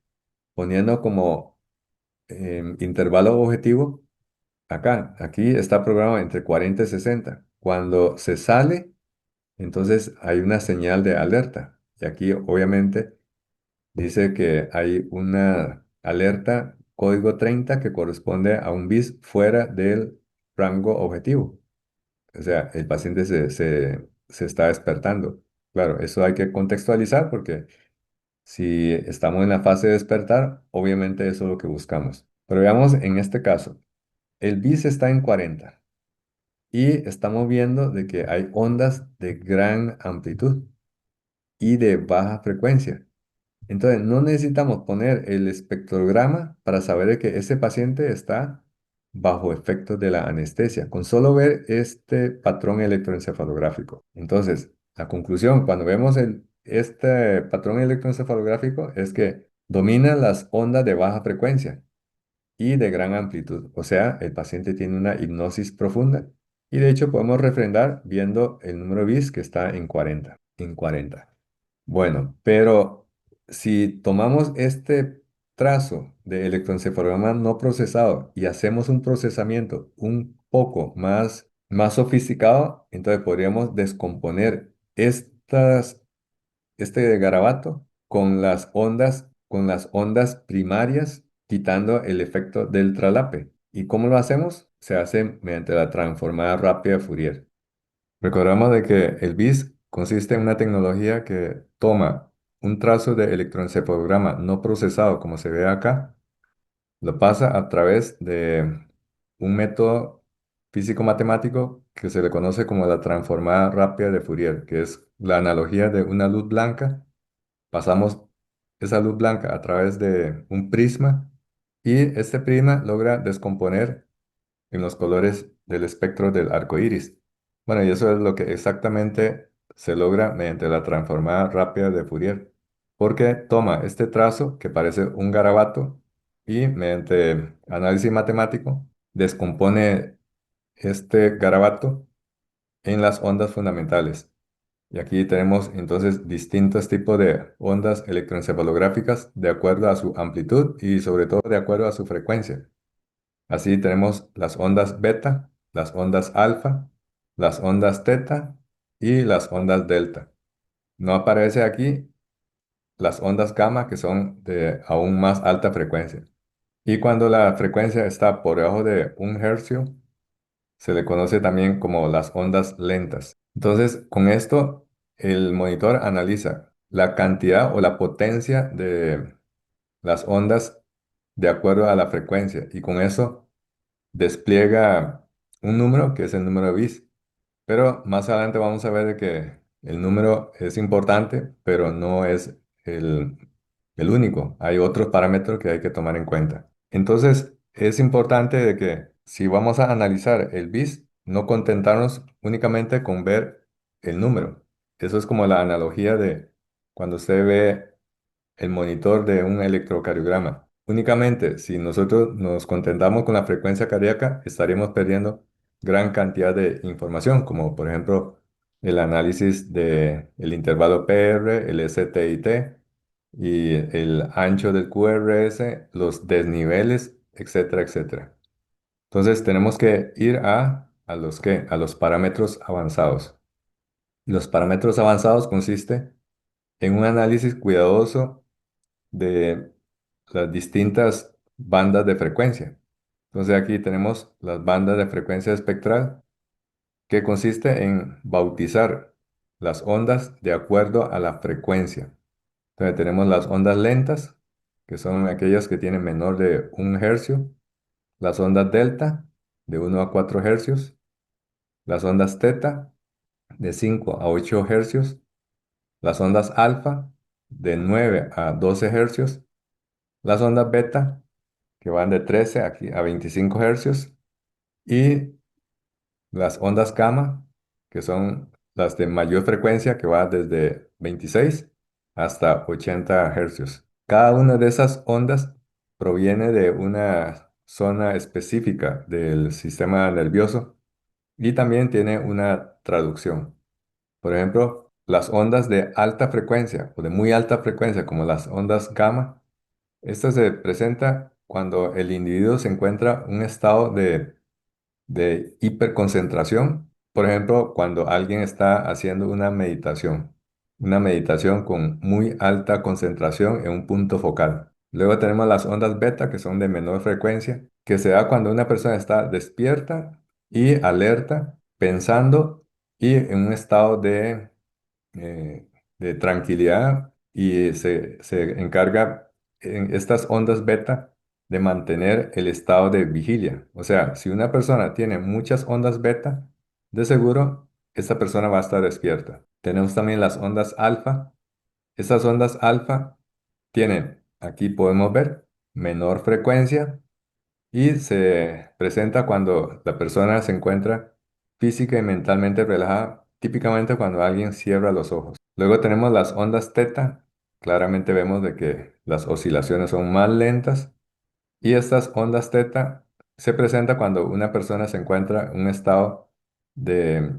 poniendo como intervalo objetivo acá. Aquí está programado entre 40 y 60. Cuando se sale, entonces hay una señal de alerta. Y aquí obviamente dice que hay una alerta código 30 que corresponde a un bis fuera del rango objetivo. O sea, el paciente se está despertando. Claro, eso hay que contextualizar porque si estamos en la fase de despertar, obviamente eso es lo que buscamos. Pero veamos en este caso, el bis está en 40 y estamos viendo de que hay ondas de gran amplitud y de baja frecuencia. Entonces, no necesitamos poner el espectrograma para saber de que ese paciente está bajo efectos de la anestesia, con solo ver este patrón electroencefalográfico. Entonces, la conclusión, cuando vemos este patrón electroencefalográfico, es que domina las ondas de baja frecuencia y de gran amplitud. O sea, el paciente tiene una hipnosis profunda. Y de hecho, podemos refrendar viendo el número BIS que está en 40. En 40. Bueno, pero si tomamos este trazo de electroencefalograma no procesado y hacemos un procesamiento un poco más sofisticado, entonces podríamos descomponer este garabato con las ondas primarias, quitando el efecto del traslape. ¿Y cómo lo hacemos? Se hace mediante la transformada rápida de Fourier. Recordamos de que el BIS consiste en una tecnología que toma un trazo de electroencefalograma no procesado, como se ve acá, lo pasa a través de un método físico-matemático que se le conoce como la transformada rápida de Fourier, que es la analogía de una luz blanca. Pasamos esa luz blanca a través de un prisma y este prisma logra descomponer en los colores del espectro del arco iris. Bueno, y eso es lo que exactamente se logra mediante la transformada rápida de Fourier, porque toma este trazo que parece un garabato y mediante análisis matemático descompone este garabato en las ondas fundamentales. Y aquí tenemos entonces distintos tipos de ondas electroencefalográficas de acuerdo a su amplitud y sobre todo de acuerdo a su frecuencia. Así tenemos las ondas beta, las ondas alfa, las ondas teta y las ondas delta. No aparece aquí las ondas gamma que son de aún más alta frecuencia. Y cuando la frecuencia está por debajo de 1 hercio, se le conoce también como las ondas lentas. Entonces, con esto, el monitor analiza la cantidad o la potencia de las ondas de acuerdo a la frecuencia y con eso despliega un número que es el número de bits. Pero más adelante vamos a ver de que el número es importante, pero no es el único. Hay otros parámetros que hay que tomar en cuenta. Entonces, es importante de que si vamos a analizar el BIS, no contentarnos únicamente con ver el número. Eso es como la analogía de cuando usted ve el monitor de un electrocardiograma. Únicamente si nosotros nos contentamos con la frecuencia cardíaca, estaríamos perdiendo gran cantidad de información, como por ejemplo el análisis del intervalo PR, el STIT y el ancho del QRS, los desniveles, etcétera, etcétera. Entonces tenemos que ir a los parámetros avanzados. Los parámetros avanzados consiste en un análisis cuidadoso de las distintas bandas de frecuencia. Entonces aquí tenemos las bandas de frecuencia espectral, que consiste en bautizar las ondas de acuerdo a la frecuencia. Entonces tenemos las ondas lentas, que son aquellas que tienen menor de 1 hercio, las ondas delta de 1 a 4 Hz, las ondas teta de 5 a 8 Hz, las ondas alfa de 9 a 12 Hz, las ondas beta que van de 13 a 25 Hz y las ondas gamma que son las de mayor frecuencia que va desde 26 hasta 80 Hz. Cada una de esas ondas proviene de una zona específica del sistema nervioso y también tiene una traducción. Por ejemplo, las ondas de alta frecuencia o de muy alta frecuencia, como las ondas gamma, esta se presenta cuando el individuo se encuentra en un estado de hiperconcentración. Por ejemplo, cuando alguien está haciendo una meditación con muy alta concentración en un punto focal. Luego tenemos las ondas beta, que son de menor frecuencia, que se da cuando una persona está despierta y alerta, pensando y en un estado eh, de tranquilidad y se encarga en estas ondas beta de mantener el estado de vigilia. O sea, si una persona tiene muchas ondas beta, de seguro esta persona va a estar despierta. Tenemos también las ondas alfa. Estas ondas alfa tienen, aquí podemos ver, menor frecuencia y se presenta cuando la persona se encuentra física y mentalmente relajada, típicamente cuando alguien cierra los ojos. Luego tenemos las ondas teta. Claramente vemos de que las oscilaciones son más lentas y estas ondas teta se presentan cuando una persona se encuentra en un estado de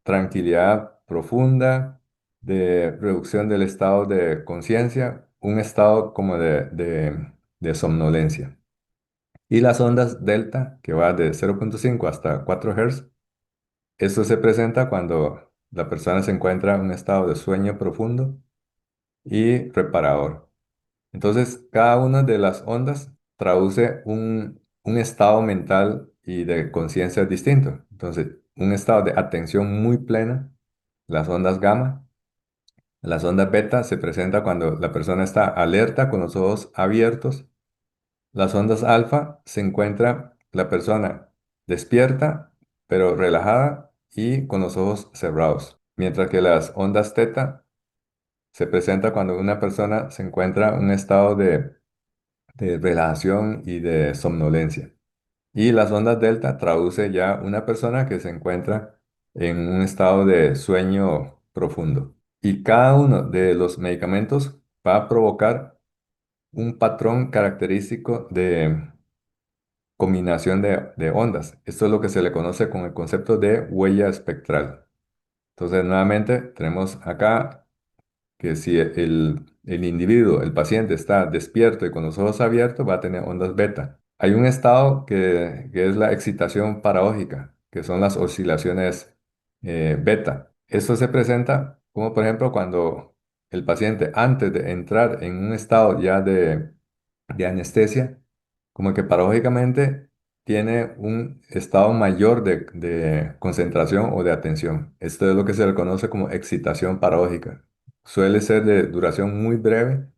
tranquilidad profunda, de reducción del estado de conciencia, un estado como de somnolencia. Y las ondas delta, que va de 0,5 hasta 4 Hz, esto se presenta cuando la persona se encuentra en un estado de sueño profundo y reparador. Entonces, cada una de las ondas traduce un estado mental y de conciencia distinto. Entonces, un estado de atención muy plena, las ondas gamma. Las ondas beta se presenta cuando la persona está alerta con los ojos abiertos. Las ondas alfa se encuentra la persona despierta, pero relajada y con los ojos cerrados. Mientras que las ondas teta se presenta cuando una persona se encuentra en un estado de relajación y de somnolencia. Y las ondas delta traduce ya una persona que se encuentra en un estado de sueño profundo. Y cada uno de los medicamentos va a provocar un patrón característico de combinación de ondas. Esto es lo que se le conoce con el concepto de huella espectral. Entonces, nuevamente, tenemos acá que si el individuo, el paciente está despierto y con los ojos abiertos, va a tener ondas beta. Hay un estado que es la excitación paradójica, que son las oscilaciones beta. Esto se presenta como, por ejemplo, cuando el paciente, antes de entrar en un estado ya de anestesia, como que paradójicamente tiene un estado mayor de concentración o de atención. Esto es lo que se le conoce como excitación paradójica. Suele ser de duración muy breve.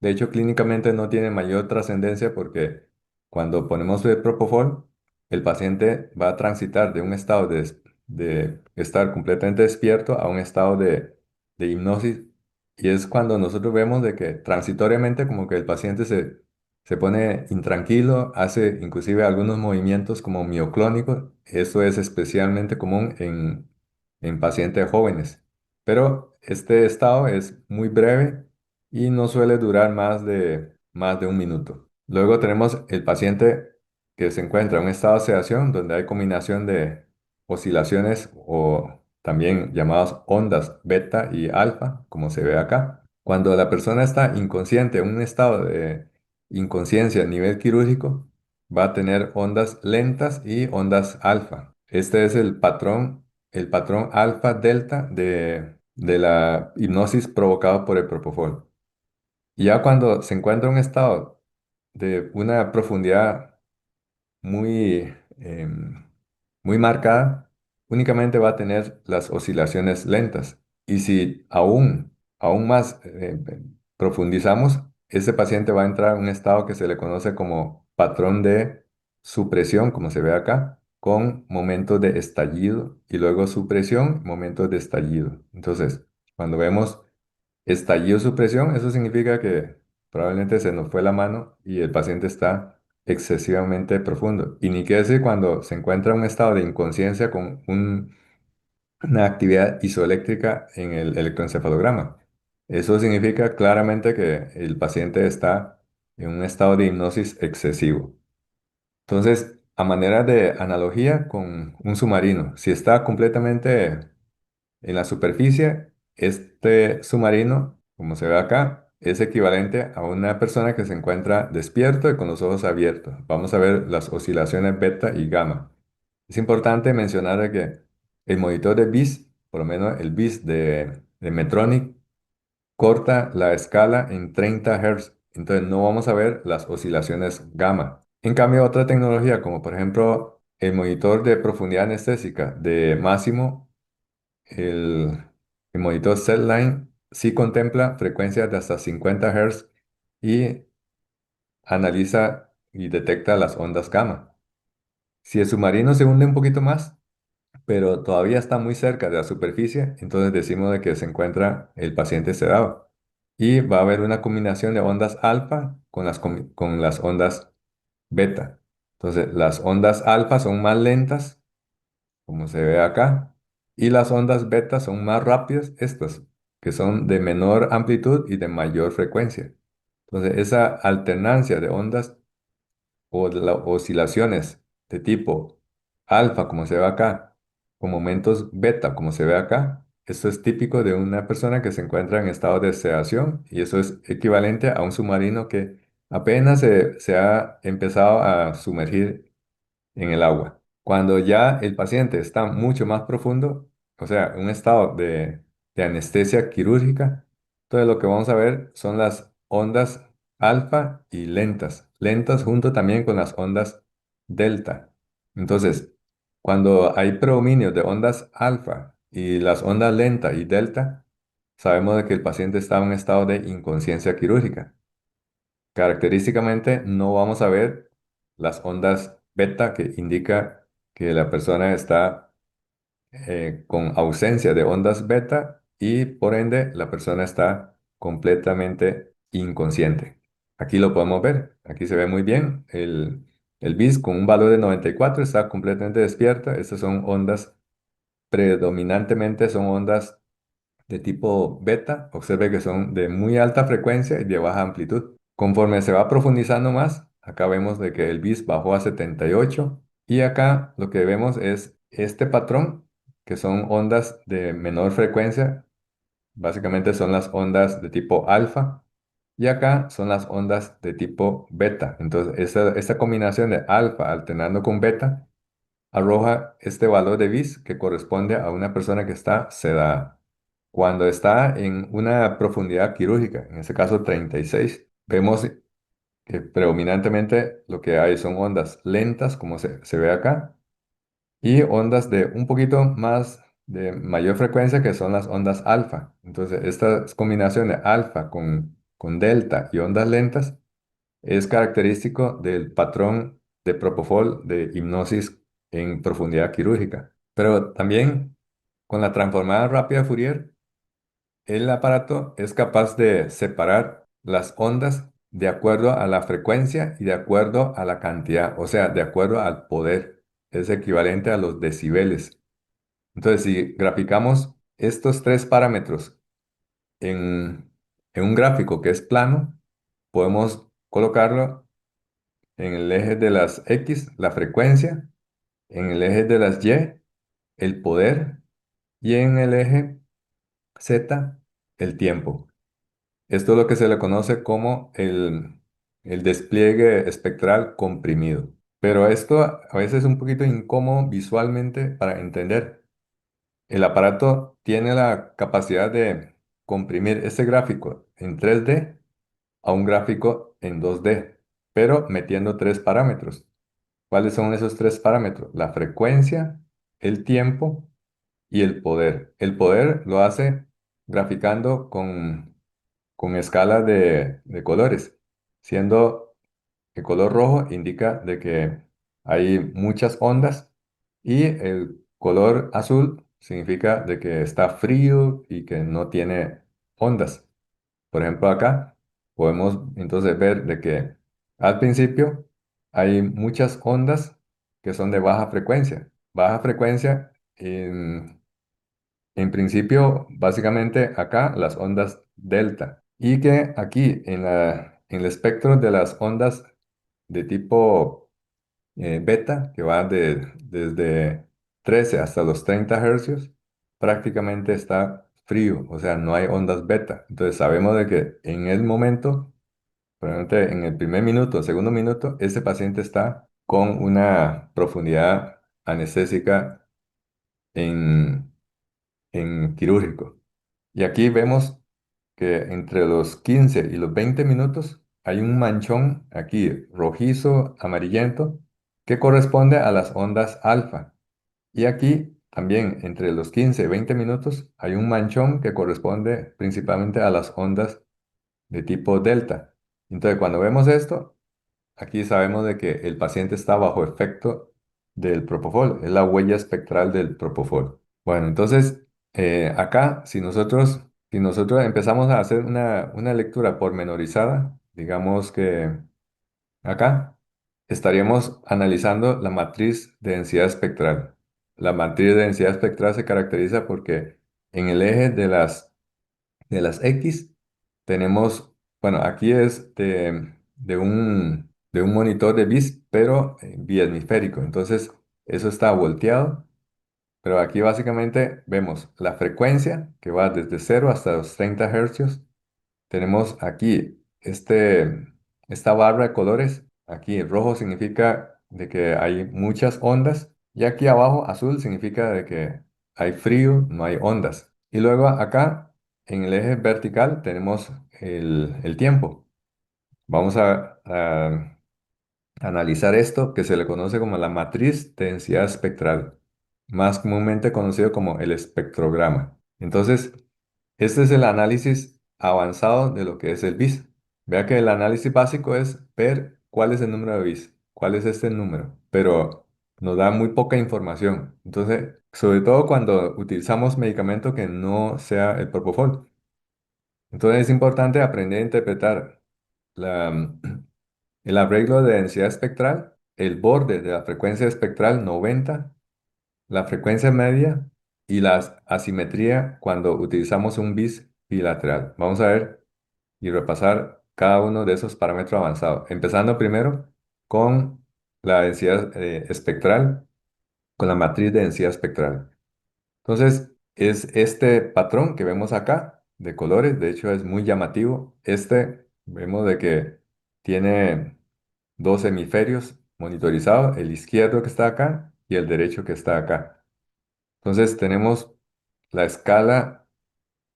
De hecho, clínicamente no tiene mayor trascendencia porque cuando ponemos el propofol, el paciente va a transitar de un estado de estar completamente despierto a un estado de hipnosis. Y es cuando nosotros vemos de que transitoriamente como que el paciente se pone intranquilo, hace inclusive algunos movimientos como mioclónicos. Eso es especialmente común en pacientes jóvenes. Pero este estado es muy breve y no suele durar más de un minuto. Luego tenemos el paciente que se encuentra en un estado de sedación donde hay combinación de oscilaciones o también llamadas ondas beta y alfa, como se ve acá. Cuando la persona está inconsciente, en un estado de inconsciencia a nivel quirúrgico, va a tener ondas lentas y ondas alfa. Este es el patrón alfa delta de la hipnosis provocada por el propofol. Y ya cuando se encuentra en un estado de una profundidad muy, muy marcada, únicamente va a tener las oscilaciones lentas. Y si aún más profundizamos, ese paciente va a entrar en un estado que se le conoce como patrón de supresión, como se ve acá, con momentos de estallido y luego supresión, momentos de estallido. Entonces, cuando vemos estallido, supresión, eso significa que probablemente se nos fue la mano y el paciente está excesivamente profundo. Y ni qué decir cuando se encuentra en un estado de inconsciencia con una actividad isoeléctrica en el electroencefalograma. Eso significa claramente que el paciente está en un estado de hipnosis excesivo. Entonces, a manera de analogía con un submarino, si está completamente en la superficie, este submarino, como se ve acá, es equivalente a una persona que se encuentra despierto y con los ojos abiertos. Vamos a ver las oscilaciones beta y gamma. Es importante mencionar de que el monitor de BIS, por lo menos el BIS de Medtronic, corta la escala en 30 Hz. Entonces no vamos a ver las oscilaciones gamma. En cambio, otra tecnología, como por ejemplo el monitor de profundidad anestésica de Máximo, el, el monitor SedLine, sí contempla frecuencias de hasta 50 Hz y analiza y detecta las ondas gamma. Si el submarino se hunde un poquito más, pero todavía está muy cerca de la superficie, entonces decimos de que se encuentra el paciente sedado. Y va a haber una combinación de ondas alfa con las ondas beta. Entonces, las ondas alfa son más lentas, como se ve acá, y las ondas beta son más rápidas, estas, que son de menor amplitud y de mayor frecuencia. Entonces, esa alternancia de ondas o de las oscilaciones de tipo alfa, como se ve acá, con momentos beta, como se ve acá, esto es típico de una persona que se encuentra en estado de sedación y eso es equivalente a un submarino que apenas se ha empezado a sumergir en el agua. Cuando ya el paciente está mucho más profundo, o sea, en un estado de anestesia quirúrgica, entonces lo que vamos a ver son las ondas alfa y lentas, lentas junto también con las ondas delta. Entonces, cuando hay predominio de ondas alfa y las ondas lenta y delta, sabemos de que el paciente está en un estado de inconsciencia quirúrgica. Característicamente no vamos a ver las ondas beta que indica que la persona está con ausencia de ondas beta y por ende la persona está completamente inconsciente. Aquí lo podemos ver, aquí se ve muy bien. El BIS con un valor de 94 está completamente despierta. Estas son ondas, predominantemente son ondas de tipo beta. Observe que son de muy alta frecuencia y de baja amplitud. Conforme se va profundizando más, acá vemos de que el BIS bajó a 78 y acá lo que vemos es este patrón, que son ondas de menor frecuencia, básicamente son las ondas de tipo alfa y acá son las ondas de tipo beta. Entonces, esta combinación de alfa alternando con beta arroja este valor de BIS que corresponde a una persona que está sedada. Cuando está en una profundidad quirúrgica, en este caso 36, vemos que predominantemente lo que hay son ondas lentas, como se ve acá, y ondas de un poquito más de mayor frecuencia, que son las ondas alfa. Entonces, esta combinación de alfa con delta y ondas lentas es característico del patrón de Propofol de hipnosis en profundidad quirúrgica. Pero también con la transformada rápida Fourier, el aparato es capaz de separar las ondas de acuerdo a la frecuencia y de acuerdo a la cantidad, o sea, de acuerdo al poder. Es equivalente a los decibeles. Entonces, si graficamos estos tres parámetros en un gráfico que es plano, podemos colocarlo en el eje de las X, la frecuencia, en el eje de las Y, el poder, y en el eje Z, el tiempo. Esto es lo que se le conoce como el despliegue espectral comprimido. Pero esto a veces es un poquito incómodo visualmente para entender. El aparato tiene la capacidad de comprimir ese gráfico en 3D a un gráfico en 2D, pero metiendo tres parámetros. ¿Cuáles son esos tres parámetros? La frecuencia, el tiempo y el poder. El poder lo hace graficando con escalas de colores, siendo el color rojo indica de que hay muchas ondas y el color azul significa de que está frío y que no tiene ondas. Por ejemplo, acá podemos entonces ver de que al principio hay muchas ondas que son de baja frecuencia. Baja frecuencia, en principio, básicamente acá las ondas delta. Y que aquí en el espectro de las ondas de tipo beta, que va desde 13 hasta los 30 hercios, prácticamente está frío, o sea, no hay ondas beta. Entonces sabemos de que en el momento, probablemente en el primer minuto, segundo minuto, ese paciente está con una profundidad anestésica en, en quirúrgico. Y aquí vemos que entre los 15 y los 20 minutos hay un manchón aquí rojizo, amarillento, que corresponde a las ondas alfa. Y aquí también entre los 15 y 20 minutos hay un manchón que corresponde principalmente a las ondas de tipo delta. Entonces, cuando vemos esto, aquí sabemos de que el paciente está bajo efecto del propofol, es la huella espectral del propofol. Bueno, entonces, acá, si nosotros empezamos a hacer una lectura pormenorizada, digamos que acá estaríamos analizando la matriz de densidad espectral. La matriz de densidad espectral se caracteriza porque en el eje de las X tenemos, bueno, aquí es de un monitor de BIS, pero bihemisférico. Entonces, eso está volteado, pero aquí básicamente vemos la frecuencia que va desde 0 hasta los 30 hercios. Tenemos aquí esta barra de colores. Aquí rojo significa de que hay muchas ondas y aquí abajo azul significa de que hay frío, no hay ondas. Y luego acá en el eje vertical tenemos el tiempo. Vamos a analizar esto que se le conoce como la matriz de densidad espectral, más comúnmente conocido como el espectrograma. Entonces, este es el análisis avanzado de lo que es el BIS. Vea que el análisis básico es ver cuál es el número de BIS, cuál es este número, pero nos da muy poca información. Entonces, sobre todo cuando utilizamos medicamento que no sea el propofol. Entonces, es importante aprender a interpretar la, el arreglo de densidad espectral, el borde de la frecuencia espectral 90, la frecuencia media y la asimetría cuando utilizamos un BIS bilateral. Vamos a ver y repasar cada uno de esos parámetros avanzados, empezando primero con la densidad espectral, con la matriz de densidad espectral. Entonces, es este patrón que vemos acá de colores, de hecho es muy llamativo. Vemos de que tiene dos hemisferios monitorizados, el izquierdo que está acá y el derecho que está acá. Entonces tenemos la escala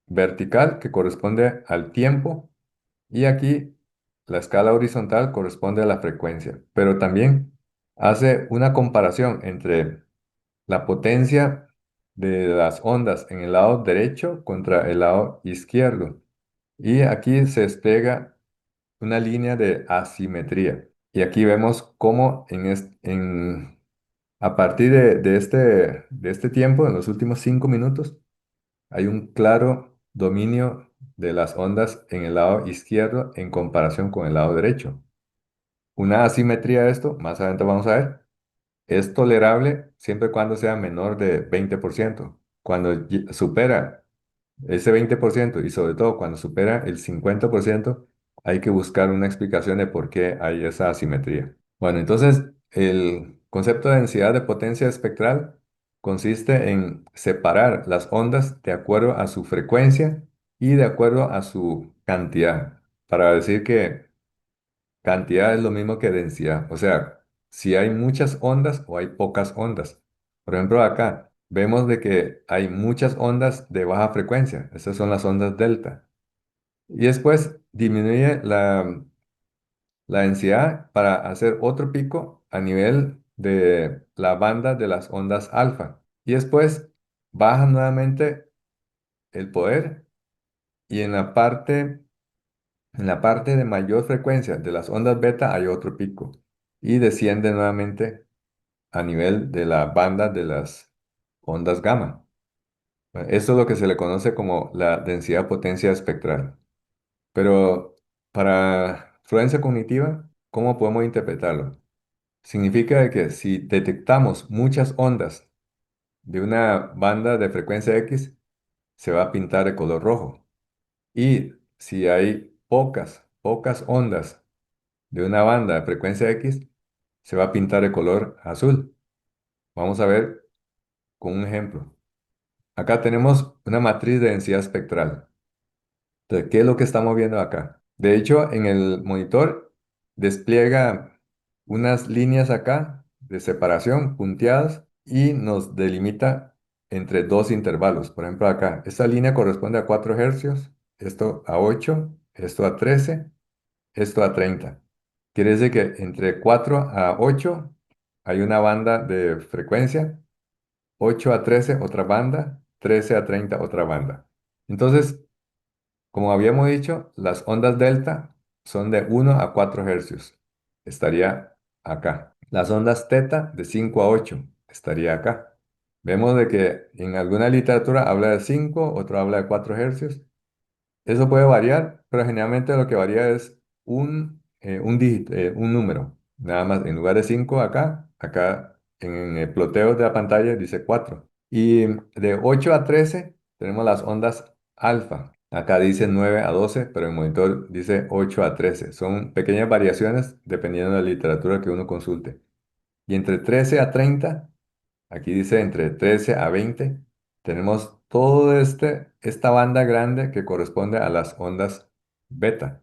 vertical que corresponde al tiempo y aquí la escala horizontal corresponde a la frecuencia, pero también hace una comparación entre la potencia de las ondas en el lado derecho contra el lado izquierdo. Y aquí se desplega una línea de asimetría. Y aquí vemos cómo a partir de este tiempo, en los últimos 5 minutos, hay un claro dominio de las ondas en el lado izquierdo en comparación con el lado derecho. Una asimetría de esto, más adelante vamos a ver, es tolerable siempre y cuando sea menor de 20%. Cuando supera ese 20% y sobre todo cuando supera el 50%, hay que buscar una explicación de por qué hay esa asimetría. Bueno, entonces el concepto de densidad de potencia espectral consiste en separar las ondas de acuerdo a su frecuencia y de acuerdo a su cantidad, para decir que cantidad es lo mismo que densidad. O sea, si hay muchas ondas o hay pocas ondas. Por ejemplo, acá vemos de que hay muchas ondas de baja frecuencia. Estas son las ondas delta. Y después disminuye la densidad para hacer otro pico a nivel de la banda de las ondas alfa. Y después baja nuevamente el poder y en la parte de mayor frecuencia de las ondas beta hay otro pico y desciende nuevamente a nivel de la banda de las ondas gamma. Esto es lo que se le conoce como la densidad potencia espectral. Pero para fluencia cognitiva, ¿cómo podemos interpretarlo? Significa de que si detectamos muchas ondas de una banda de frecuencia X, se va a pintar de color rojo. Y si hay pocas ondas de una banda de frecuencia X, se va a pintar de color azul. Vamos a ver con un ejemplo. Acá tenemos una matriz de densidad espectral. Entonces, ¿qué es lo que estamos viendo acá? De hecho, en el monitor despliega unas líneas acá de separación punteadas y nos delimita entre dos intervalos. Por ejemplo, acá, esta línea corresponde a 4 hercios, esto a 8, esto a 13, esto a 30. Quiere decir que entre 4 a 8 hay una banda de frecuencia, 8 a 13 otra banda, 13 a 30 otra banda. Entonces, como habíamos dicho, las ondas delta son de 1 a 4 hercios. Estaría acá. Las ondas teta de 5 a 8. Estaría acá. Vemos de que en alguna literatura habla de 5, otro habla de 4 hercios. Eso puede variar, pero generalmente lo que varía es un dígito, un número. Nada más, en lugar de 5 acá, acá en el ploteo de la pantalla dice 4. Y de 8 a 13 tenemos las ondas alfa. Acá dice 9 a 12, pero el monitor dice 8 a 13. Son pequeñas variaciones dependiendo de la literatura que uno consulte. Y entre 13 a 30, aquí dice entre 13 a 20, tenemos todo esta banda grande que corresponde a las ondas beta.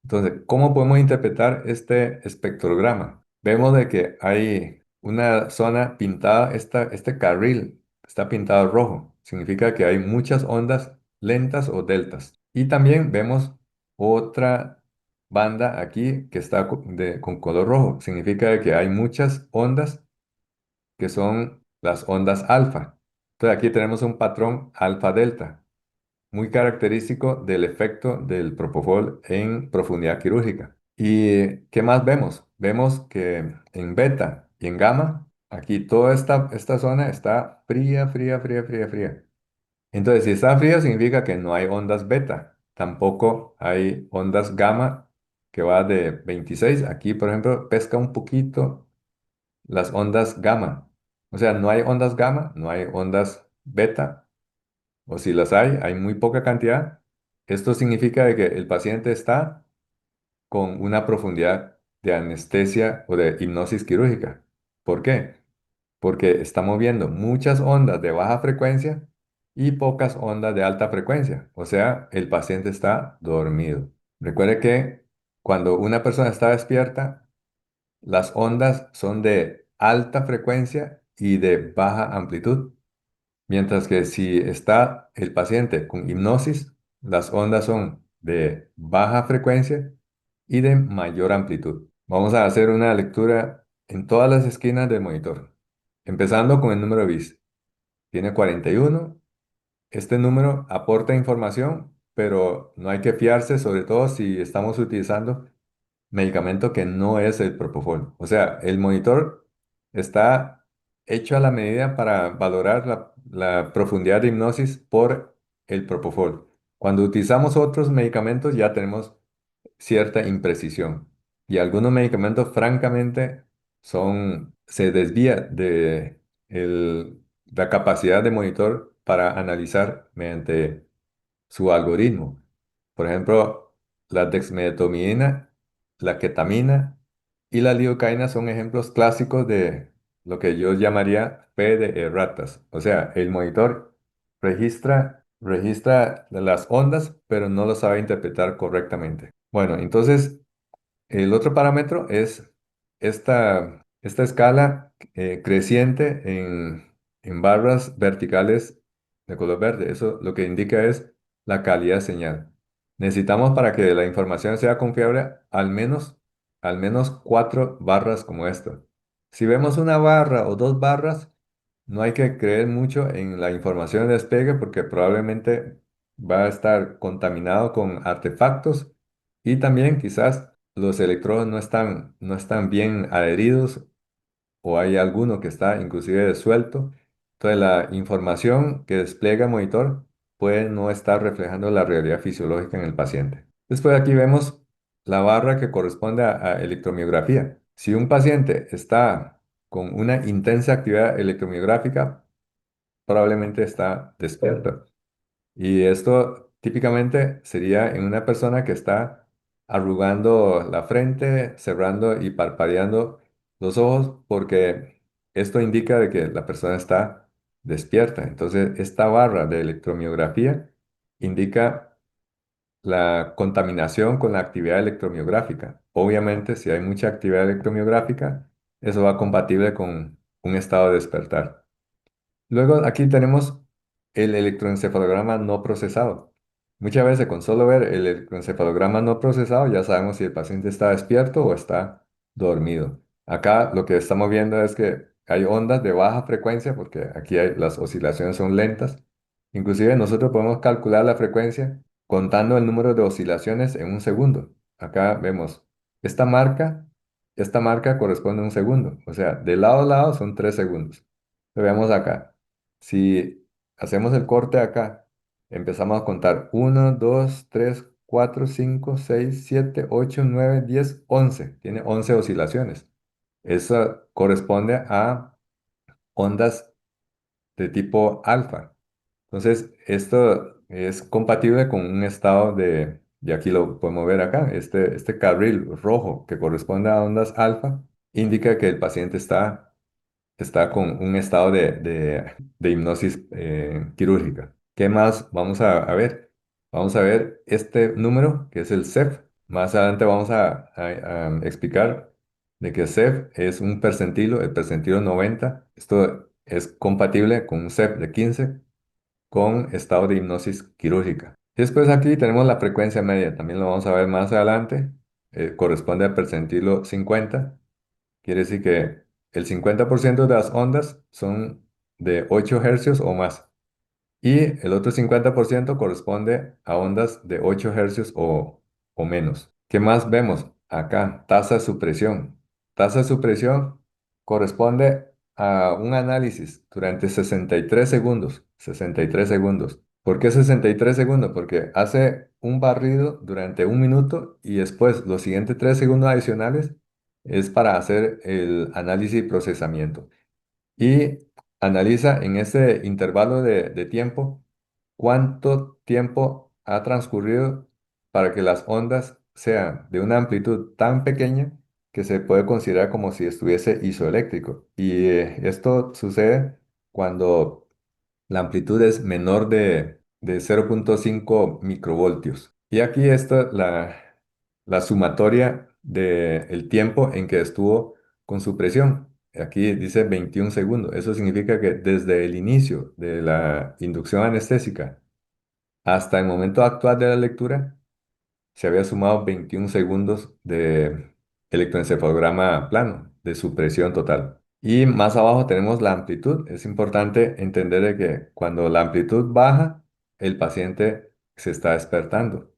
Entonces, ¿cómo podemos interpretar este espectrograma? Vemos de que hay una zona pintada, este carril está pintado rojo. Significa que hay muchas ondas lentas o deltas. Y también vemos otra banda aquí que está con color rojo. Significa de que hay muchas ondas que son las ondas alfa. Entonces aquí tenemos un patrón alfa-delta, muy característico del efecto del propofol en profundidad quirúrgica. ¿Y qué más vemos? Vemos que en beta y en gamma, aquí toda esta zona está fría, fría, fría, fría, fría. Entonces, si está fría significa que no hay ondas beta, tampoco hay ondas gamma que va de 26. Aquí, por ejemplo, pesca un poquito las ondas gamma. O sea, no hay ondas gamma, no hay ondas beta, o si las hay muy poca cantidad. Esto significa de que el paciente está con una profundidad de anestesia o de hipnosis quirúrgica. ¿Por qué? Porque estamos viendo muchas ondas de baja frecuencia y pocas ondas de alta frecuencia. O sea, el paciente está dormido. Recuerde que cuando una persona está despierta, las ondas son de alta frecuencia y de baja amplitud, mientras que si está el paciente con hipnosis, las ondas son de baja frecuencia y de mayor amplitud. Vamos a hacer una lectura en todas las esquinas del monitor, empezando con el número bis. Tiene 41. Este número aporta información, pero no hay que fiarse, sobre todo si estamos utilizando medicamento que no es el propofol. O sea, el monitor está hecho a la medida para valorar la profundidad de hipnosis por el propofol. Cuando utilizamos otros medicamentos ya tenemos cierta imprecisión. Y algunos medicamentos, francamente, se desvía de la capacidad de monitor para analizar mediante su algoritmo. Por ejemplo, la dexmedetomidina, la ketamina y la lidocaína son ejemplos clásicos de lo que yo llamaría fe de erratas. O sea, el monitor registra las ondas, pero no lo sabe interpretar correctamente. Bueno, entonces el otro parámetro es esta escala creciente en barras verticales de color verde. Eso lo que indica es la calidad de señal. Necesitamos para que la información sea confiable al menos 4 barras como esta. Si vemos una barra o 2 barras, no hay que creer mucho en la información de despegue porque probablemente va a estar contaminado con artefactos y también quizás los electrodos no están bien adheridos o hay alguno que está inclusive suelto. Entonces la información que despliega el monitor puede no estar reflejando la realidad fisiológica en el paciente. Después aquí vemos la barra que corresponde a electromiografía. Si un paciente está con una intensa actividad electromiográfica, probablemente está despierto. Y esto típicamente sería en una persona que está arrugando la frente, cerrando y parpadeando los ojos, porque esto indica de que la persona está despierta. Entonces, esta barra de electromiografía indica la contaminación con la actividad electromiográfica. Obviamente, si hay mucha actividad electromiográfica, eso va compatible con un estado de despertar. Luego aquí tenemos el electroencefalograma no procesado. Muchas veces con solo ver el electroencefalograma no procesado ya sabemos si el paciente está despierto o está dormido. Acá lo que estamos viendo es que hay ondas de baja frecuencia porque aquí las oscilaciones son lentas. Inclusive nosotros podemos calcular la frecuencia contando el número de oscilaciones en un segundo. Acá vemos esta marca, esta marca corresponde a un segundo. O sea, de lado a lado son 3 segundos. Lo veamos acá. Si hacemos el corte acá, empezamos a contar 1, 2, 3, 4, 5, 6, 7, 8, 9, 10, 11. Tiene 11 oscilaciones. Eso corresponde a ondas de tipo alfa. Entonces, esto es compatible con un estado y aquí lo podemos ver acá, este carril rojo que corresponde a ondas alfa, indica que el paciente está con un estado de hipnosis quirúrgica. ¿Qué más vamos a ver? Vamos a ver este número que es el CEF. Más adelante vamos a explicar de que CEF es un percentilo, el percentilo 90. Esto es compatible con un CEF de 15 con estado de hipnosis quirúrgica. Después aquí tenemos la frecuencia media, también lo vamos a ver más adelante. Corresponde al percentilo 50. Quiere decir que el 50% de las ondas son de 8 hercios o más. Y el otro 50% corresponde a ondas de 8 hercios o menos. ¿Qué más vemos? Acá, tasa de supresión. Tasa de supresión corresponde a un análisis durante 63 segundos. 63 segundos. ¿Por qué 63 segundos? Porque hace un barrido durante 1 minuto y después los siguientes 3 segundos adicionales es para hacer el análisis y procesamiento. Y analiza en ese intervalo de tiempo cuánto tiempo ha transcurrido para que las ondas sean de una amplitud tan pequeña que se puede considerar como si estuviese isoeléctrico. Y esto sucede cuando la amplitud es menor de 0,5 microvoltios. Y aquí está la sumatoria del tiempo en que estuvo con su presión. Aquí dice 21 segundos. Eso significa que desde el inicio de la inducción anestésica hasta el momento actual de la lectura, se había sumado 21 segundos de electroencefalograma plano, de supresión total. Y más abajo tenemos la amplitud. Es importante entender de que cuando la amplitud baja, el paciente se está despertando.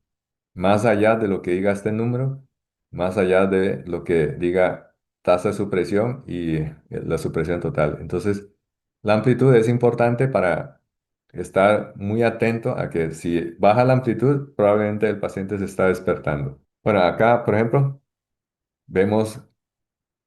Más allá de lo que diga este número, más allá de lo que diga tasa de supresión y la supresión total. Entonces, la amplitud es importante para estar muy atento a que si baja la amplitud, probablemente el paciente se está despertando. Bueno, acá, por ejemplo, vemos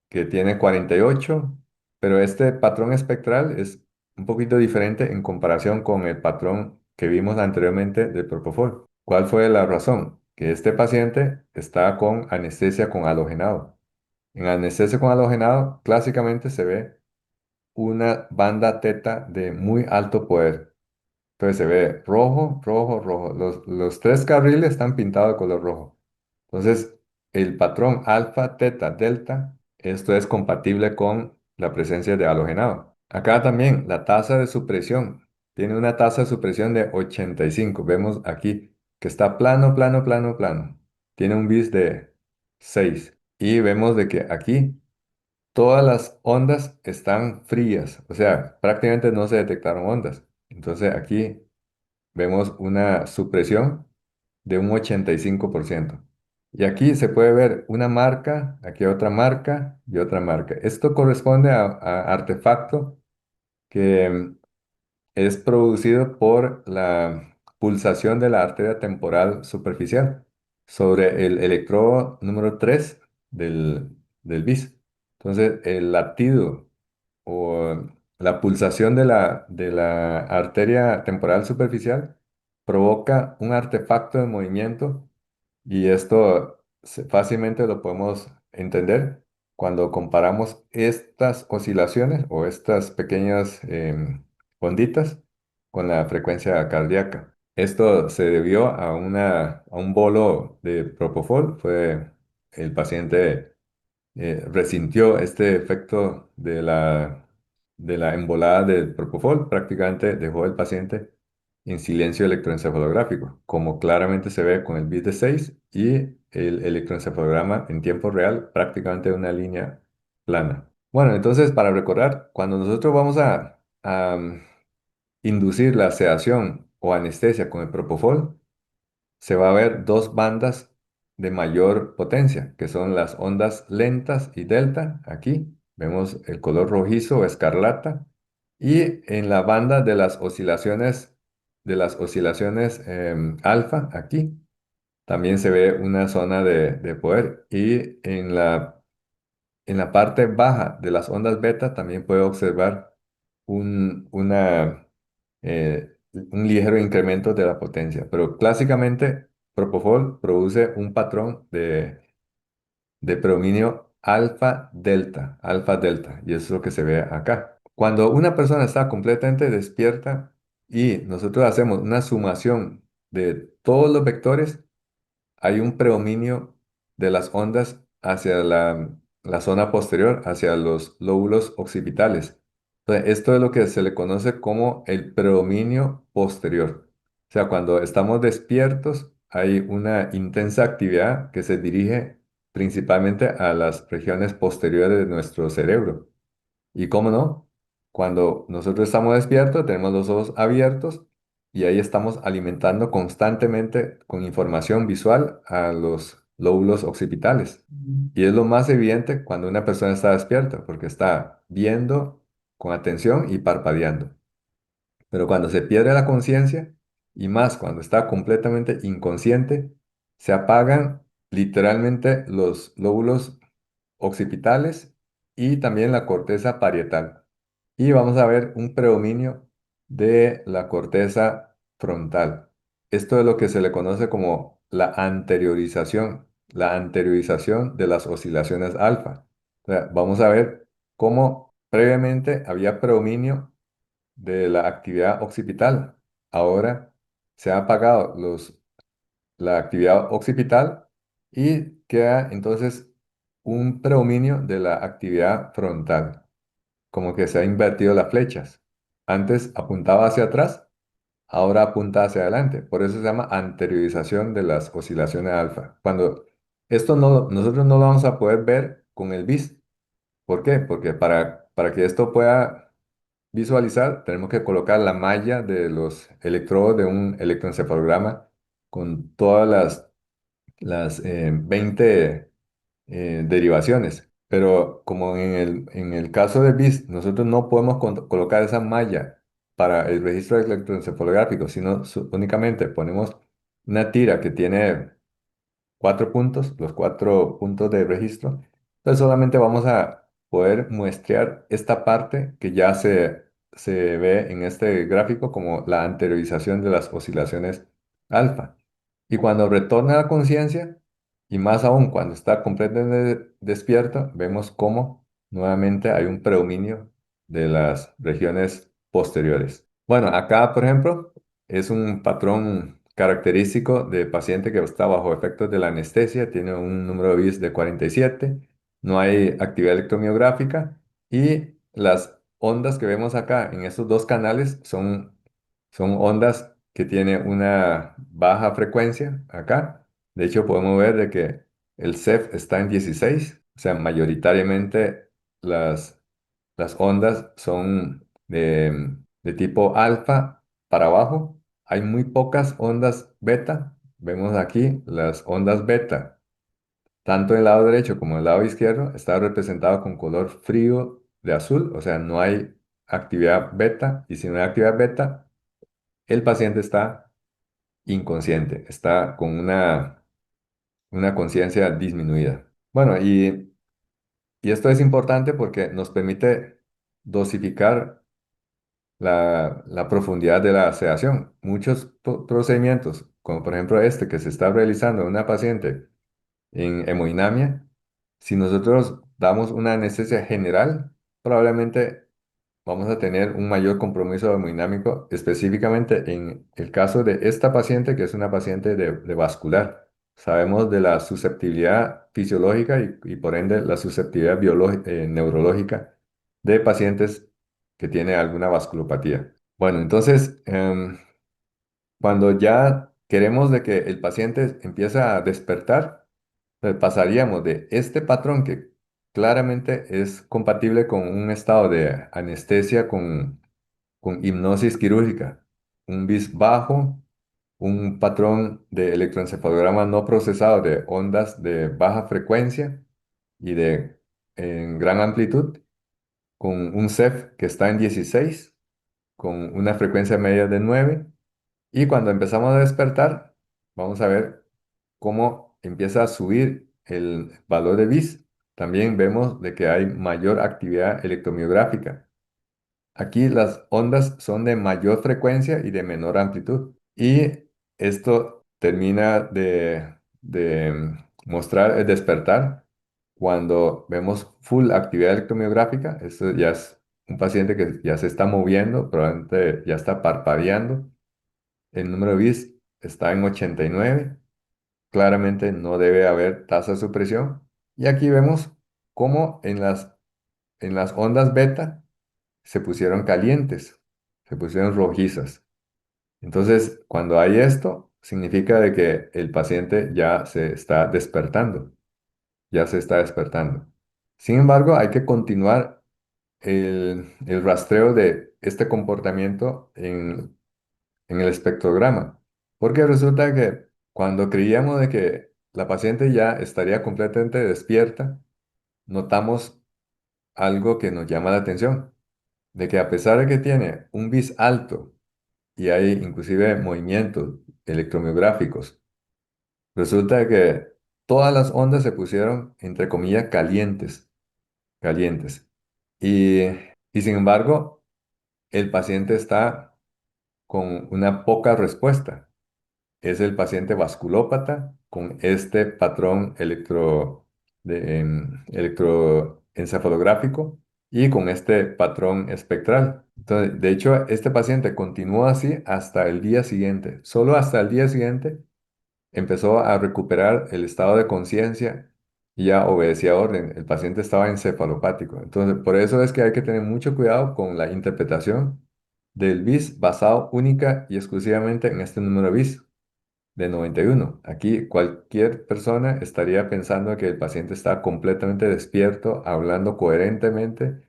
que tiene 48, pero este patrón espectral es un poquito diferente en comparación con el patrón que vimos anteriormente del Propofol. ¿Cuál fue la razón? Que este paciente está con anestesia con halogenado. En anestesia con halogenado, clásicamente se ve una banda teta de muy alto poder. Entonces se ve rojo, rojo, rojo. Los 3 carriles están pintados de color rojo. Entonces, el patrón alfa, teta, delta, esto es compatible con la presencia de halogenado. Acá también la tasa de supresión. Tiene una tasa de supresión de 85. Vemos aquí que está plano, plano, plano, plano. Tiene un bis de 6. Y vemos de que aquí todas las ondas están frías. O sea, prácticamente no se detectaron ondas. Entonces aquí vemos una supresión de un 85%. Y aquí se puede ver una marca, aquí otra marca y otra marca. Esto corresponde a artefacto que es producido por la pulsación de la arteria temporal superficial sobre el electrodo número 3 del bis. Entonces, el latido o la pulsación de la arteria temporal superficial provoca un artefacto de movimiento y esto fácilmente lo podemos entender cuando comparamos estas oscilaciones o estas pequeñas onditas con la frecuencia cardíaca. Esto se debió a un bolo de propofol. Fue el paciente resintió este efecto de la embolada del propofol, prácticamente dejó al paciente en silencio electroencefalográfico, como claramente se ve con el bit de 6 y el electroencefalograma en tiempo real, prácticamente una línea plana. Bueno, entonces para recordar, cuando nosotros vamos a inducir la sedación o anestesia con el propofol, se va a ver dos bandas de mayor potencia, que son las ondas lentas y delta. Aquí vemos el color rojizo o escarlata. Y en la banda de las oscilaciones alfa, aquí también se ve una zona de poder. Y en la parte baja de las ondas beta también puede observar un ligero incremento de la potencia, pero clásicamente Propofol produce un patrón de predominio alfa delta, y eso es lo que se ve acá. Cuando una persona está completamente despierta y nosotros hacemos una sumación de todos los vectores, hay un predominio de las ondas hacia la zona posterior, hacia los lóbulos occipitales. Entonces, esto es lo que se le conoce como el predominio posterior. O sea, cuando estamos despiertos, hay una intensa actividad que se dirige principalmente a las regiones posteriores de nuestro cerebro. Y cómo no, cuando nosotros estamos despiertos, tenemos los ojos abiertos y ahí estamos alimentando constantemente con información visual a los lóbulos occipitales. Y es lo más evidente cuando una persona está despierta, porque está viendo con atención y parpadeando. Pero cuando se pierde la conciencia, y más cuando está completamente inconsciente, se apagan literalmente los lóbulos occipitales y también la corteza parietal. Y vamos a ver un predominio de la corteza frontal. Esto es lo que se le conoce como la anteriorización de las oscilaciones alfa. O sea, vamos a ver cómo previamente había predominio de la actividad occipital. Ahora se ha apagado la actividad occipital y queda entonces un predominio de la actividad frontal, como que se ha invertido las flechas. Antes apuntaba hacia atrás, ahora apunta hacia adelante. Por eso se llama anteriorización de las oscilaciones alfa. Cuando esto nosotros no lo vamos a poder ver con el BIS. ¿Por qué? Porque para que esto pueda visualizar, tenemos que colocar la malla de los electrodos de un electroencefalograma con todas las 20 derivaciones. Pero como en el caso de BIS, nosotros no podemos colocar esa malla para el registro electroencefalográfico, sino únicamente ponemos una tira que tiene 4 puntos, los 4 puntos de registro. Entonces solamente vamos a poder muestrear esta parte que ya se ve en este gráfico como la anteriorización de las oscilaciones alfa. Y cuando retorna a la conciencia, y más aún cuando está completamente despierto, vemos cómo nuevamente hay un predominio de las regiones posteriores. Bueno, acá, por ejemplo, es un patrón característico de paciente que está bajo efectos de la anestesia, tiene un número de bits de 47, no hay actividad electromiográfica y las ondas que vemos acá en estos dos canales son ondas que tienen una baja frecuencia acá. De hecho, podemos ver de que el CEF está en 16, o sea, mayoritariamente las ondas son de tipo alfa para abajo. Hay muy pocas ondas beta. Vemos aquí las ondas beta. tanto el lado derecho como el lado izquierdo está representado con color frío de azul, o sea, no hay actividad beta, y si no hay actividad beta, el paciente está inconsciente, está con una conciencia disminuida. Bueno, y esto es importante porque nos permite dosificar la profundidad de la sedación. Muchos procedimientos, como por ejemplo este que se está realizando en una paciente en hemodinamia, si nosotros damos una anestesia general, probablemente vamos a tener un mayor compromiso hemodinámico, específicamente en el caso de esta paciente, que es una paciente de vascular. Sabemos de la susceptibilidad fisiológica y por ende la susceptibilidad neurológica de pacientes que tienen alguna vasculopatía. Bueno, entonces, cuando ya queremos de que el paciente empiece a despertar, pasaríamos de este patrón que claramente es compatible con un estado de anestesia con hipnosis quirúrgica, un bis bajo, un patrón de electroencefalograma no procesado de ondas de baja frecuencia y de en gran amplitud, con un CEF que está en 16, con una frecuencia media de 9, y cuando empezamos a despertar, vamos a ver cómo empieza a subir el valor de BIS. También vemos de que hay mayor actividad electromiográfica. Aquí las ondas son de mayor frecuencia y de menor amplitud. Y esto termina de mostrar el despertar cuando vemos full actividad electromiográfica. Esto ya es un paciente que ya se está moviendo, probablemente ya está parpadeando. El número de BIS está en 89. Claramente no debe haber tasa de supresión. Y aquí vemos cómo en las ondas beta se pusieron calientes, se pusieron rojizas. Entonces, cuando hay esto, significa de que el paciente ya se está despertando, ya se está despertando. Sin embargo, hay que continuar el rastreo de este comportamiento en el espectrograma, porque resulta que cuando creíamos de que la paciente ya estaría completamente despierta, notamos algo que nos llama la atención, de que a pesar de que tiene un bis alto y hay inclusive movimientos electromiográficos, resulta que todas las ondas se pusieron, entre comillas, calientes, calientes. Y, y sin embargo, el paciente está con una poca respuesta. Es el paciente vasculópata con este patrón electroencefalográfico y con este patrón espectral. Entonces, de hecho, este paciente continúa así hasta el día siguiente. Solo hasta el día siguiente empezó a recuperar el estado de conciencia y ya obedecía orden. El paciente estaba encefalopático. Entonces, por eso es que hay que tener mucho cuidado con la interpretación del BIS basado única y exclusivamente en este número BIS de 91. Aquí cualquier persona estaría pensando que el paciente está completamente despierto, hablando coherentemente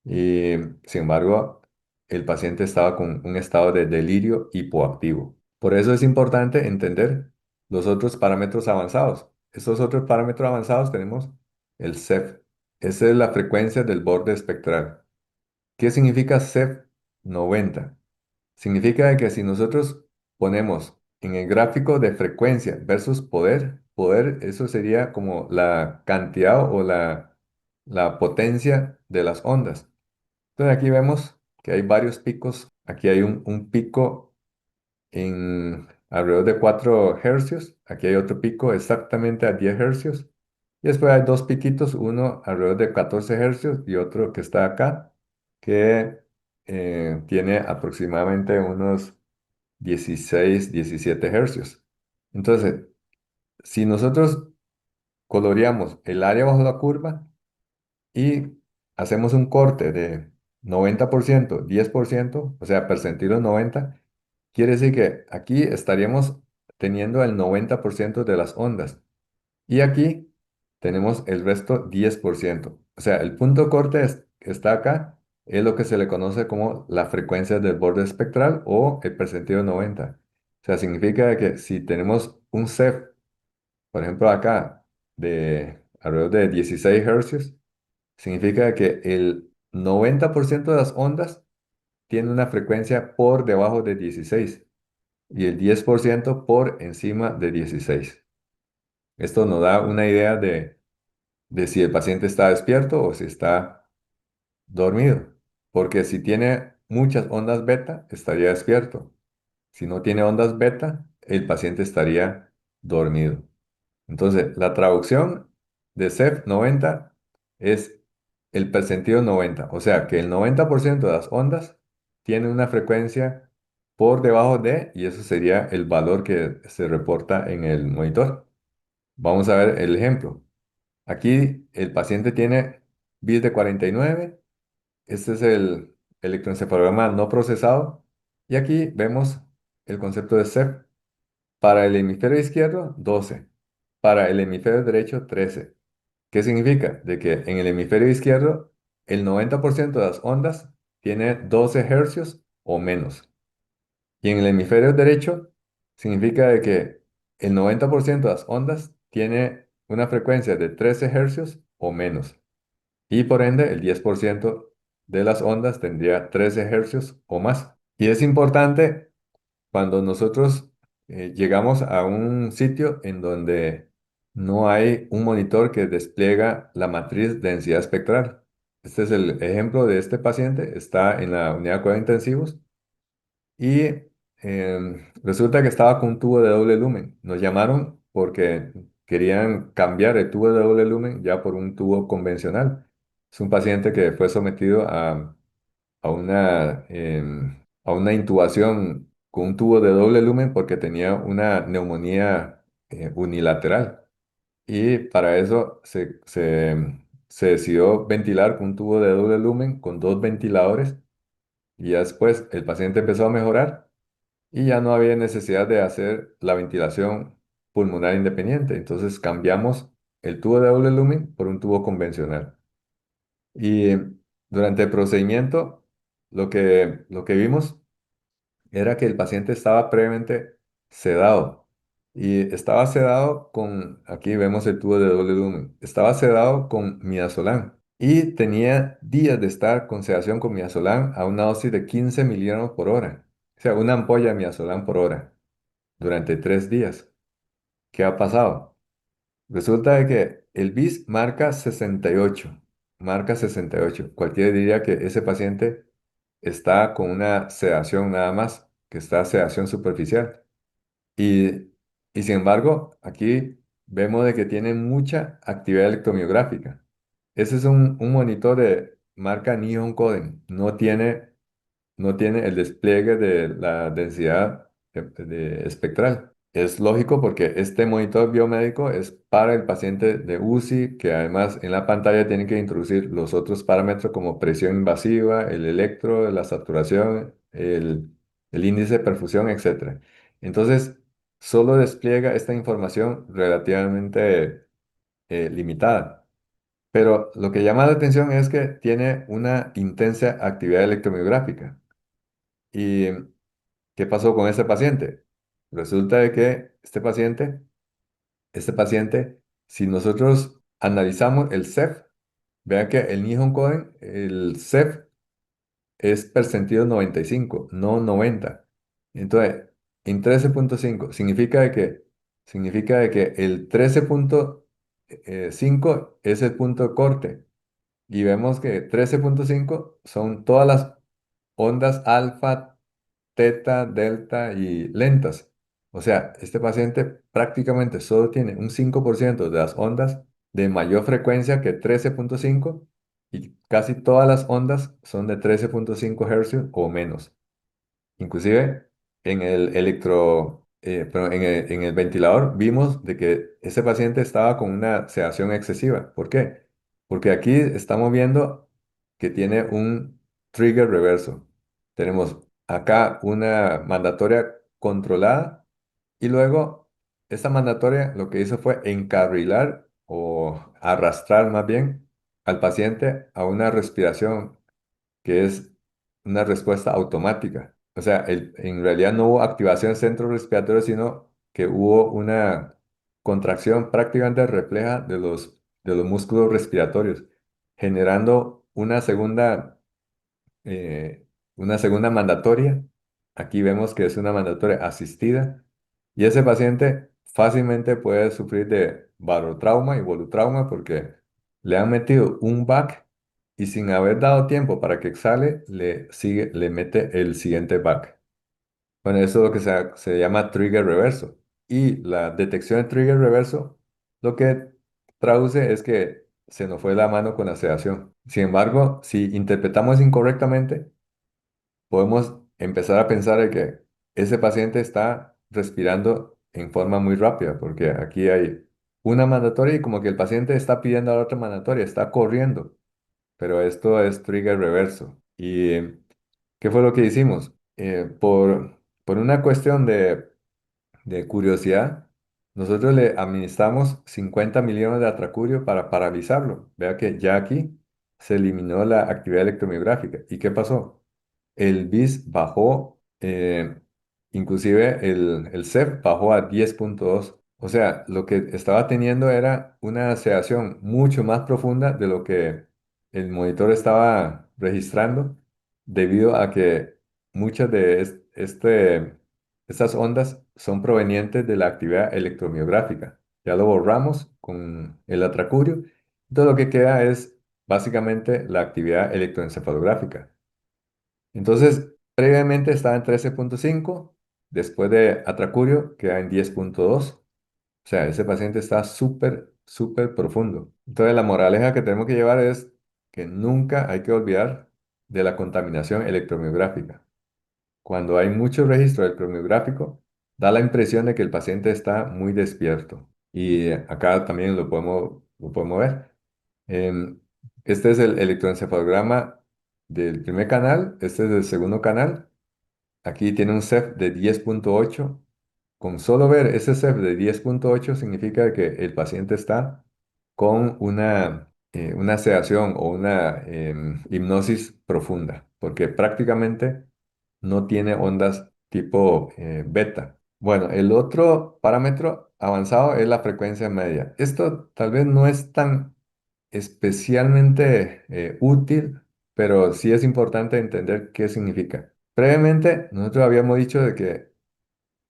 y sin embargo el paciente estaba con un estado de delirio hipoactivo. Por eso es importante entender los otros parámetros avanzados. Estos otros parámetros avanzados tenemos el CEF. Esa es la frecuencia del borde espectral. ¿Qué significa CEF 90? Significa que si nosotros ponemos en el gráfico de frecuencia versus poder, eso sería como la cantidad o la potencia de las ondas. Entonces aquí vemos que hay varios picos. Aquí hay un pico en alrededor de 4 hercios. Aquí hay otro pico exactamente a 10 hercios. Y después hay dos piquitos, uno alrededor de 14 hercios y otro que está acá, que tiene aproximadamente unos 16, 17 hercios. Entonces, si nosotros coloreamos el área bajo la curva y hacemos un corte de 90%, 10%, o sea, percentilos 90, quiere decir que aquí estaríamos teniendo el 90% de las ondas y aquí tenemos el resto 10%. O sea, el punto corte que está acá, es lo que se le conoce como la frecuencia del borde espectral o el percentil 90. O sea, significa que si tenemos un CEF, por ejemplo acá, de alrededor de 16 hercios, significa que el 90% de las ondas tiene una frecuencia por debajo de 16 y el 10% por encima de 16. Esto nos da una idea de si el paciente está despierto o si está dormido, porque si tiene muchas ondas beta, estaría despierto. Si no tiene ondas beta, el paciente estaría dormido. Entonces, la traducción de CEF 90 es el sentido 90, o sea que el 90% de las ondas tiene una frecuencia por debajo de, y eso sería el valor que se reporta en el monitor. Vamos a ver el ejemplo. Aquí el paciente tiene BIS de 49. Este es el electroencefalograma no procesado. Y aquí vemos el concepto de CEF. Para el hemisferio izquierdo, 12. Para el hemisferio derecho, 13. ¿Qué significa? De que en el hemisferio izquierdo, el 90% de las ondas tiene 12 hercios o menos. Y en el hemisferio derecho, significa de que el 90% de las ondas tiene una frecuencia de 13 hercios o menos. Y por ende, el 10% de las ondas tendría 13 hercios o más. Y es importante cuando nosotros llegamos a un sitio en donde no hay un monitor que despliega la matriz de densidad espectral. Este es el ejemplo de este paciente, está en la unidad de cuidados intensivos y resulta que estaba con un tubo de doble lumen. Nos llamaron porque querían cambiar el tubo de doble lumen ya por un tubo convencional. Es un paciente que fue sometido a a una intubación con un tubo de doble lumen porque tenía una neumonía unilateral. Y para eso se decidió ventilar con un tubo de doble lumen con dos ventiladores. Y ya después el paciente empezó a mejorar y ya no había necesidad de hacer la ventilación pulmonar independiente. Entonces cambiamos el tubo de doble lumen por un tubo convencional. Y durante el procedimiento, lo que vimos era que el paciente estaba previamente sedado. Y estaba sedado con, aquí vemos el tubo de doble lumen, estaba sedado con midazolam. Y tenía días de estar con sedación con midazolam a una dosis de 15 miligramos por hora. O sea, una ampolla de midazolam por hora durante 3 días. ¿Qué ha pasado? Resulta de que el BIS marca 68, marca 68. Cualquiera diría que ese paciente está con una sedación nada más, que está sedación superficial. Y, y sin embargo, aquí vemos de que tiene mucha actividad electromiográfica. Ese es un monitor de marca Neon Coding, no tiene el despliegue de la densidad espectral. Es lógico porque este monitor biomédico es para el paciente de UCI, que además en la pantalla tiene que introducir los otros parámetros como presión invasiva, el electro, la saturación, el índice de perfusión, etc. Entonces, solo despliega esta información relativamente limitada. Pero lo que llama la atención es que tiene una intensa actividad electromiográfica. ¿Y qué pasó con ese paciente? Resulta de que este paciente, si nosotros analizamos el CEF, vean que el Nihon Cohen, el CEF es percentil 95, no 90. Entonces, en 13,5 significa de que el 13,5 es el punto de corte. Y vemos que 13,5 son todas las ondas alfa, teta, delta y lentas. O sea, este paciente prácticamente solo tiene un 5% de las ondas de mayor frecuencia que 13,5 y casi todas las ondas son de 13,5 hercios o menos. Inclusive en el ventilador vimos de que ese paciente estaba con una sedación excesiva. ¿Por qué? Porque aquí estamos viendo que tiene un trigger reverso. Tenemos acá una mandatoria controlada y luego esta mandatoria lo que hizo fue encarrilar o arrastrar más bien al paciente a una respiración que es una respuesta automática. O sea, en realidad no hubo activación del centro respiratorio, sino que hubo contracción prácticamente refleja de los músculos respiratorios, generando eh, una segunda mandatoria. Aquí vemos que es una mandatoria asistida y ese paciente fácilmente puede sufrir de barotrauma y volutrauma porque le han metido un back y sin haber dado tiempo para que exhale, le mete el siguiente back. Bueno, eso es lo que se llama trigger reverso. Y la detección de trigger reverso lo que traduce es que se nos fue la mano con la sedación. Sin embargo, si interpretamos incorrectamente, podemos empezar a pensar de que ese paciente está respirando en forma muy rápida, porque aquí hay una mandatoria y como que el paciente está pidiendo a la otra mandatoria, está corriendo, pero esto es trigger reverso. ¿Y qué fue lo que hicimos? Por una cuestión de curiosidad, nosotros le administramos 50 millones de atracurio para paralizarlo. Vea que ya aquí se eliminó la actividad electromiográfica. ¿Y qué pasó? El BIS bajó, inclusive el CEP bajó a 10,2. O sea, lo que estaba teniendo era una sedación mucho más profunda de lo que el monitor estaba registrando, debido a que muchas de estas ondas son provenientes de la actividad electromiográfica. Ya lo borramos con el atracurio. Todo lo que queda es básicamente la actividad electroencefalográfica. Entonces, previamente estaba en 13,5, después de atracurio queda en 10,2. O sea, ese paciente está súper, súper profundo. Entonces, la moraleja que tenemos que llevar es que nunca hay que olvidar de la contaminación electromiográfica. Cuando hay mucho registro electromiográfico, da la impresión de que el paciente está muy despierto. Y acá también lo podemos ver. Em, este es el electroencefalograma del primer canal, este es del segundo canal. Aquí tiene un CEF de 10,8. Con solo ver ese CEF de 10,8 significa que el paciente está con una sedación o una hipnosis profunda, porque prácticamente no tiene ondas tipo beta. Bueno, el otro parámetro avanzado es la frecuencia media. Esto tal vez no es tan especialmente útil, pero sí es importante entender qué significa. Previamente, nosotros habíamos dicho de que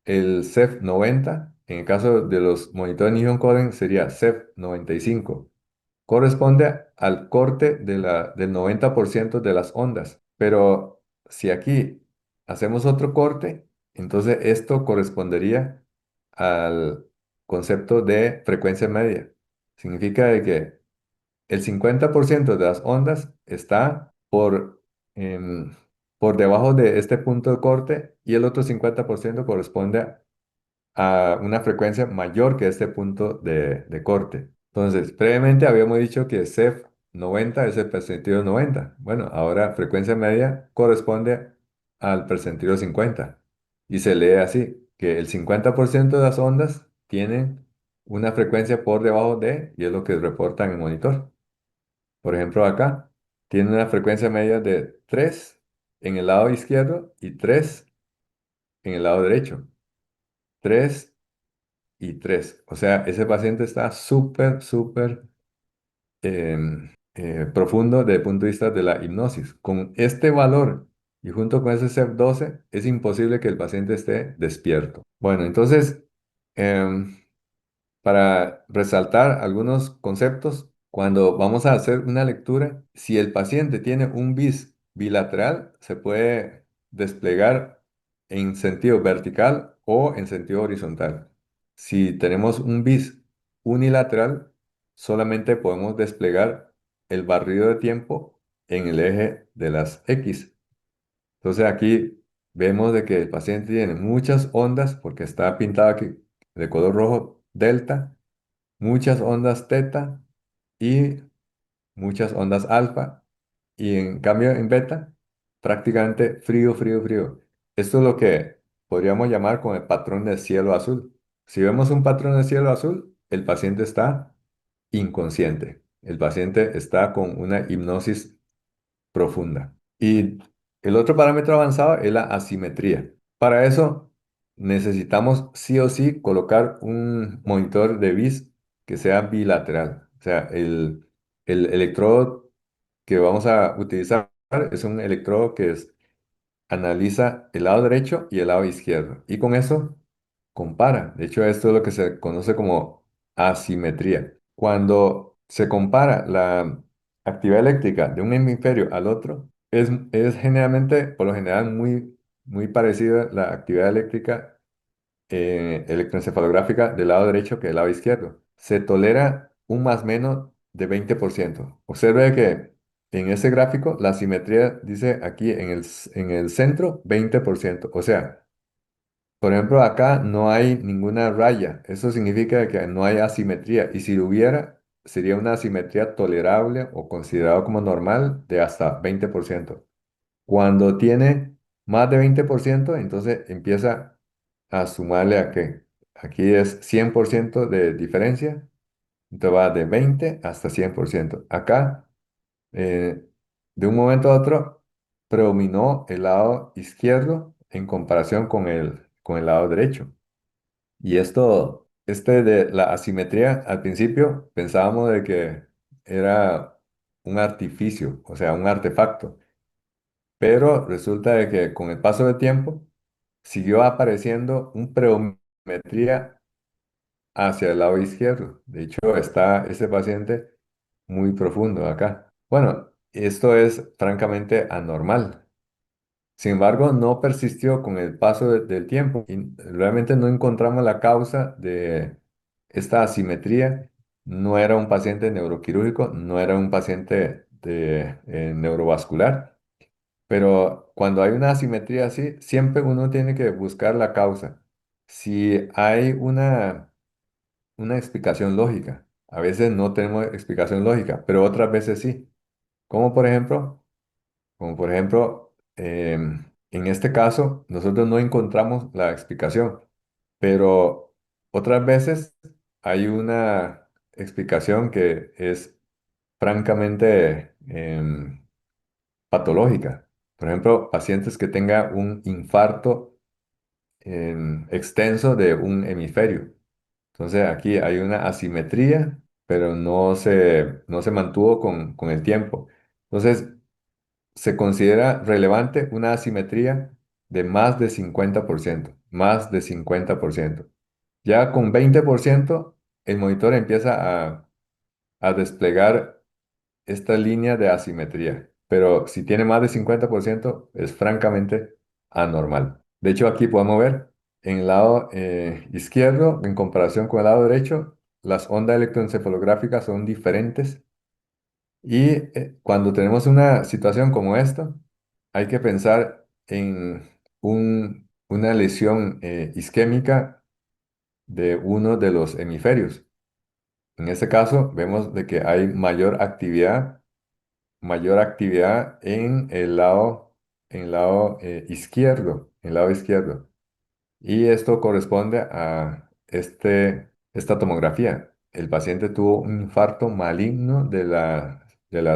el CEF 90, en el caso de los monitores Nihon Kohden, sería CEF 95. Corresponde al corte del 90% de las ondas. Pero si aquí hacemos otro corte, entonces esto correspondería al concepto de frecuencia media. Significa de que el 50% de las ondas está em, por debajo de este punto de corte y el otro 50% corresponde a una frecuencia mayor que este punto de corte. Entonces, previamente habíamos dicho que CEF 90 es el percentil 90. Bueno, ahora frecuencia media corresponde al percentil 50. Y se lee así, que el 50% de las ondas tienen una frecuencia por debajo de, y es lo que reporta en el monitor. Por ejemplo, acá tiene una frecuencia media de 3 en el lado izquierdo y 3 en el lado derecho. 3 y 3. O sea, ese paciente está súper, súper profundo desde el punto de vista de la hipnosis. Con este valor y junto con ese CEP12 es imposible que el paciente esté despierto. Bueno, entonces, em, para resaltar algunos conceptos, cuando vamos a hacer una lectura, si el paciente tiene un bis bilateral, se puede desplegar en sentido vertical o en sentido horizontal. Si tenemos un bis unilateral, solamente podemos desplegar el barrido de tiempo en el eje de las X. Entonces aquí vemos de que el paciente tiene muchas ondas porque está pintado aquí de color rojo delta, muchas ondas teta y muchas ondas alfa, y en cambio en beta prácticamente frío, frío, frío. Esto es lo que podríamos llamar con el patrón del cielo azul. Si vemos un patrón del cielo azul, el paciente está inconsciente. El paciente está con una hipnosis profunda. Y el otro parámetro avanzado es la asimetría. Para eso necesitamos sí o sí colocar un monitor de BIS que sea bilateral. O sea, el electrodo que vamos a utilizar es un electrodo que analiza el lado derecho y el lado izquierdo. Y con eso compara. De hecho, esto es lo que se conoce como asimetría. Cuando se compara la actividad eléctrica de un hemisferio al otro, es generalmente, por lo general, muy parecida la actividad eléctrica electroencefalográfica del lado derecho que del lado izquierdo. Se tolera un más menos de 20%. Observe que en ese gráfico la simetría dice aquí en el centro 20%. O sea, por ejemplo, acá no hay ninguna raya. Eso significa que no hay asimetría. Y si lo hubiera, sería una asimetría tolerable o considerado como normal de hasta 20%. Cuando tiene más de 20%, entonces empieza a sumarle a que aquí es 100% de diferencia, entonces va de 20 hasta 100%. Acá, eh, de un momento a otro, predominó el lado izquierdo en comparación con el lado derecho. Y esto, de la asimetría, al principio pensábamos de que era un artificio, o sea, un artefacto. Pero resulta de que con el paso del tiempo siguió apareciendo un preometría hacia el lado izquierdo. De hecho, está ese paciente muy profundo acá. Bueno, esto es francamente anormal. Sin embargo, no persistió con el paso del tiempo y realmente no encontramos la causa de esta asimetría. No era un paciente neuroquirúrgico, no era un paciente de neurovascular. Pero cuando hay una asimetría así, siempre uno tiene que buscar la causa. Si hay una explicación lógica, a veces no tenemos explicación lógica, pero otras veces sí. Como por ejemplo, en este caso, nosotros no encontramos la explicación, pero otras veces hay una explicación que es francamente patológica. Por ejemplo, pacientes que tengan un infarto extenso de un hemisferio. Entonces aquí hay una asimetría, pero no se mantuvo con el tiempo. Entonces se considera relevante una asimetría de más de 50%, más de 50%. Ya con 20% el monitor empieza a desplegar esta línea de asimetría, pero si tiene más de 50% es francamente anormal. De hecho, aquí podemos ver en el lado izquierdo, en comparación con el lado derecho, las ondas electroencefalográficas son diferentes y cuando tenemos una situación como esta, hay que pensar en una lesión isquémica de uno de los hemisferios. En este caso, vemos de que hay mayor actividad en el lado izquierdo, en el lado izquierdo. Y esto corresponde a esta tomografía. El paciente tuvo un infarto maligno de la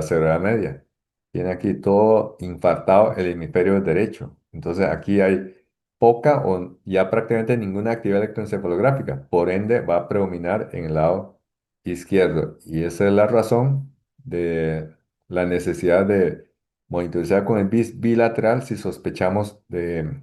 cerebral media. Tiene aquí todo infartado el hemisferio derecho. Entonces aquí hay poca o ya prácticamente ninguna actividad electroencefalográfica. Por ende, va a predominar en el lado izquierdo. Y esa es la razón de la necesidad de monitorizar con el BIS bilateral si sospechamos de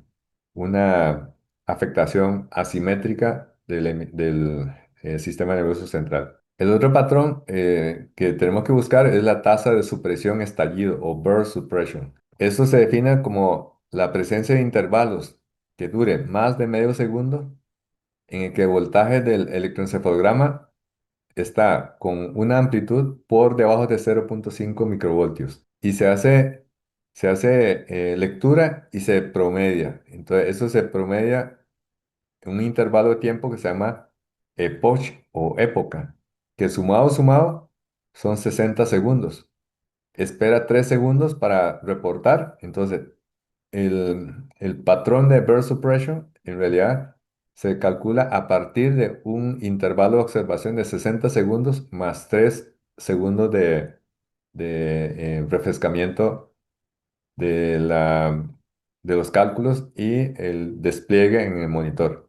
una afectación asimétrica del sistema nervioso central. El otro patrón que tenemos que buscar es la tasa de supresión estallido o burst suppression. Esto se define como la presencia de intervalos que duren más de medio segundo en el que el voltaje del electroencefalograma está con una amplitud por debajo de 0,5 microvoltios y se hace lectura y se promedia. Entonces, eso se promedia en un intervalo de tiempo que se llama epoch o época, que sumado son 60 segundos. Espera 3 segundos para reportar. Entonces, el patrón de burst suppression en realidad se calcula a partir de un intervalo de observación de 60 segundos más 3 segundos de refrescamiento de de los cálculos y el despliegue en el monitor.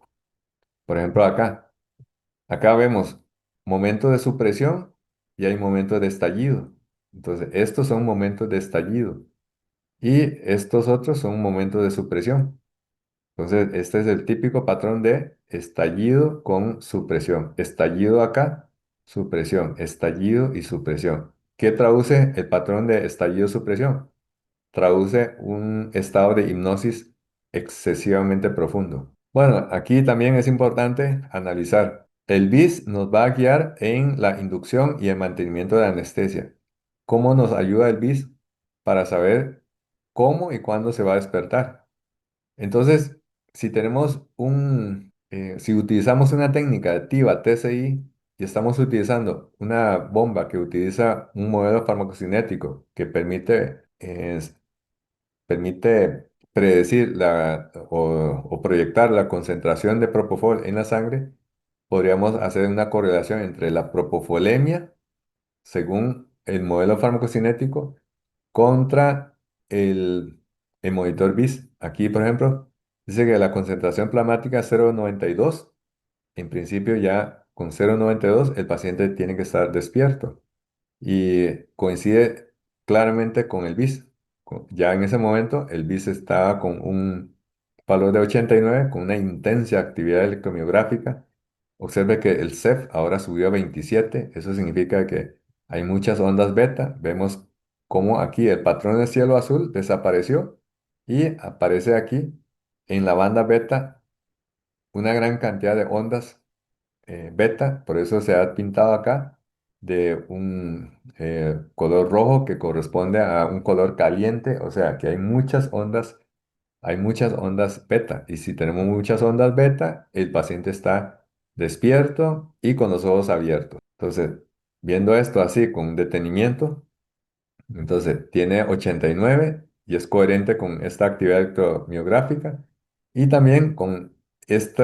Por ejemplo, acá vemos momentos de supresión y hay momentos de estallido. Entonces, estos son momentos de estallido y estos otros son momentos de supresión. Entonces, este es el típico patrón de estallido con supresión. Estallido acá, supresión, estallido y supresión. ¿Qué traduce el patrón de estallido-supresión? Traduce un estado de hipnosis excesivamente profundo. Bueno, aquí también es importante analizar. El BIS nos va a guiar en la inducción y el mantenimiento de la anestesia. ¿Cómo nos ayuda el BIS para saber cómo y cuándo se va a despertar? Entonces, si utilizamos una técnica de TIVA, TCI, y estamos utilizando una bomba que utiliza un modelo farmacocinético que permite predecir o proyectar la concentración de propofol en la sangre, podríamos hacer una correlación entre la propofolemia, según el modelo farmacocinético, contra el, el monitor BIS. Aquí, por ejemplo, dice que la concentración plasmática es 0,92. En principio, ya con 0,92 el paciente tiene que estar despierto y coincide claramente con el BIS. Ya en ese momento el BIS estaba con un valor de 89, con una intensa actividad electromiográfica. Observe que el CEF ahora subió a 27, eso significa que hay muchas ondas beta. Vemos cómo aquí el patrón del cielo azul desapareció y aparece aquí en la banda beta una gran cantidad de ondas beta, por eso se ha pintado acá de un color rojo que corresponde a un color caliente, o sea que hay muchas ondas beta, y si tenemos muchas ondas beta, el paciente está despierto y con los ojos abiertos. Entonces, viendo esto así con detenimiento, entonces, tiene 89 y es coherente con esta actividad electromiográfica y también con este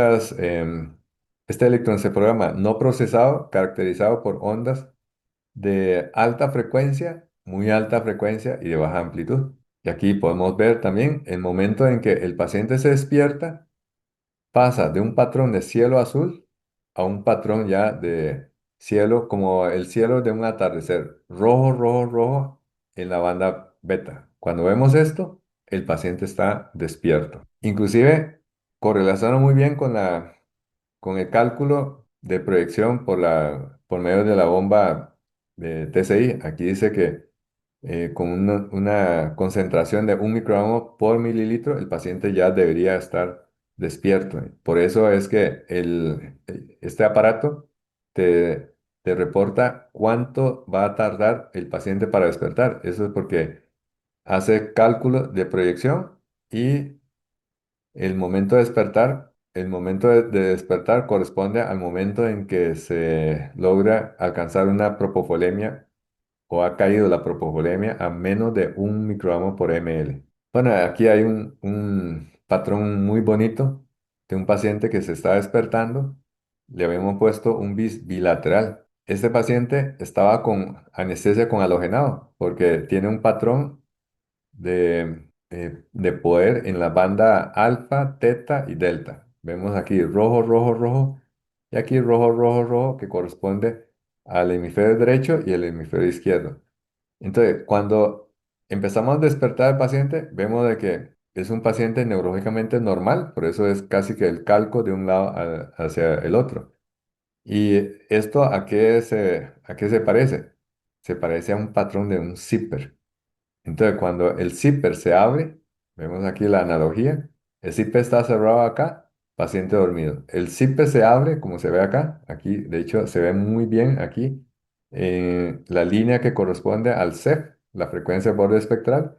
electroencefalograma no procesado, caracterizado por ondas de alta frecuencia, muy alta frecuencia y de baja amplitud. Y aquí podemos ver también el momento en que el paciente se despierta, pasa de un patrón de cielo azul a un patrón ya de cielo, como el cielo de un atardecer, rojo, rojo, rojo en la banda beta. Cuando vemos esto, el paciente está despierto. Inclusive correlaciona muy bien con el cálculo de proyección por medio de la bomba de TCI. Aquí dice que con una concentración de 1 microgramo por mililitro, el paciente ya debería estar despierto. Por eso es que este aparato te, te reporta cuánto va a tardar el paciente para despertar. Eso es porque hace cálculo de proyección y el momento de despertar corresponde al momento en que se logra alcanzar una propofolemia o ha caído la propofolemia a menos de 1 microgramo por ml. Bueno, aquí hay un patrón muy bonito de un paciente que se está despertando. Le habíamos puesto un bis bilateral. Este paciente estaba con anestesia con halogenado porque tiene un patrón de poder en la banda alfa, teta y delta. Vemos aquí rojo, rojo, rojo y aquí rojo, rojo, rojo que corresponde al hemisferio derecho y el hemisferio izquierdo. Entonces, cuando empezamos a despertar al paciente, vemos de que es un paciente neurológicamente normal, por eso es casi que el calco de un lado hacia el otro. ¿Y esto a qué se parece? Se parece a un patrón de un zipper. Entonces, cuando el zipper se abre, vemos aquí la analogía, el zipper está cerrado acá, paciente dormido. El zipper se abre, como se ve acá, aquí, de hecho, se ve muy bien aquí, la línea que corresponde al CEF, la frecuencia de borde espectral,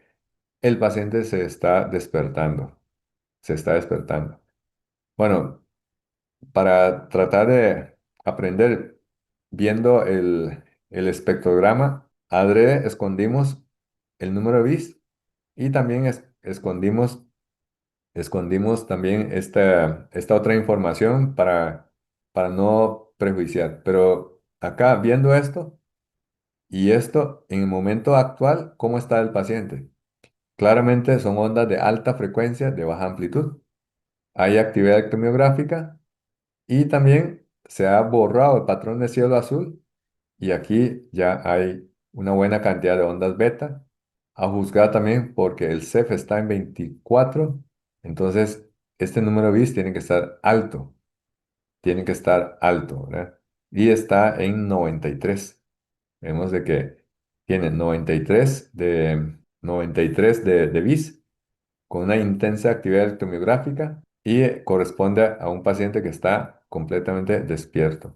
el paciente se está despertando. Bueno, para tratar de aprender viendo el espectrograma, adrede escondimos el número de bits y también escondimos también esta otra información para no prejuiciar. Pero acá viendo esto y esto en el momento actual, ¿cómo está el paciente? claramente son ondas de alta frecuencia, de baja amplitud. Hay actividad electromiográfica y también se ha borrado el patrón de cielo azul y aquí ya hay una buena cantidad de ondas beta, a juzgar también porque el CEF está en 24, entonces este número bis tiene que estar alto, ¿verdad? Y está en 93. Vemos de que tiene 93 de bis con una intensa actividad electromiográfica y corresponde a un paciente que está completamente despierto.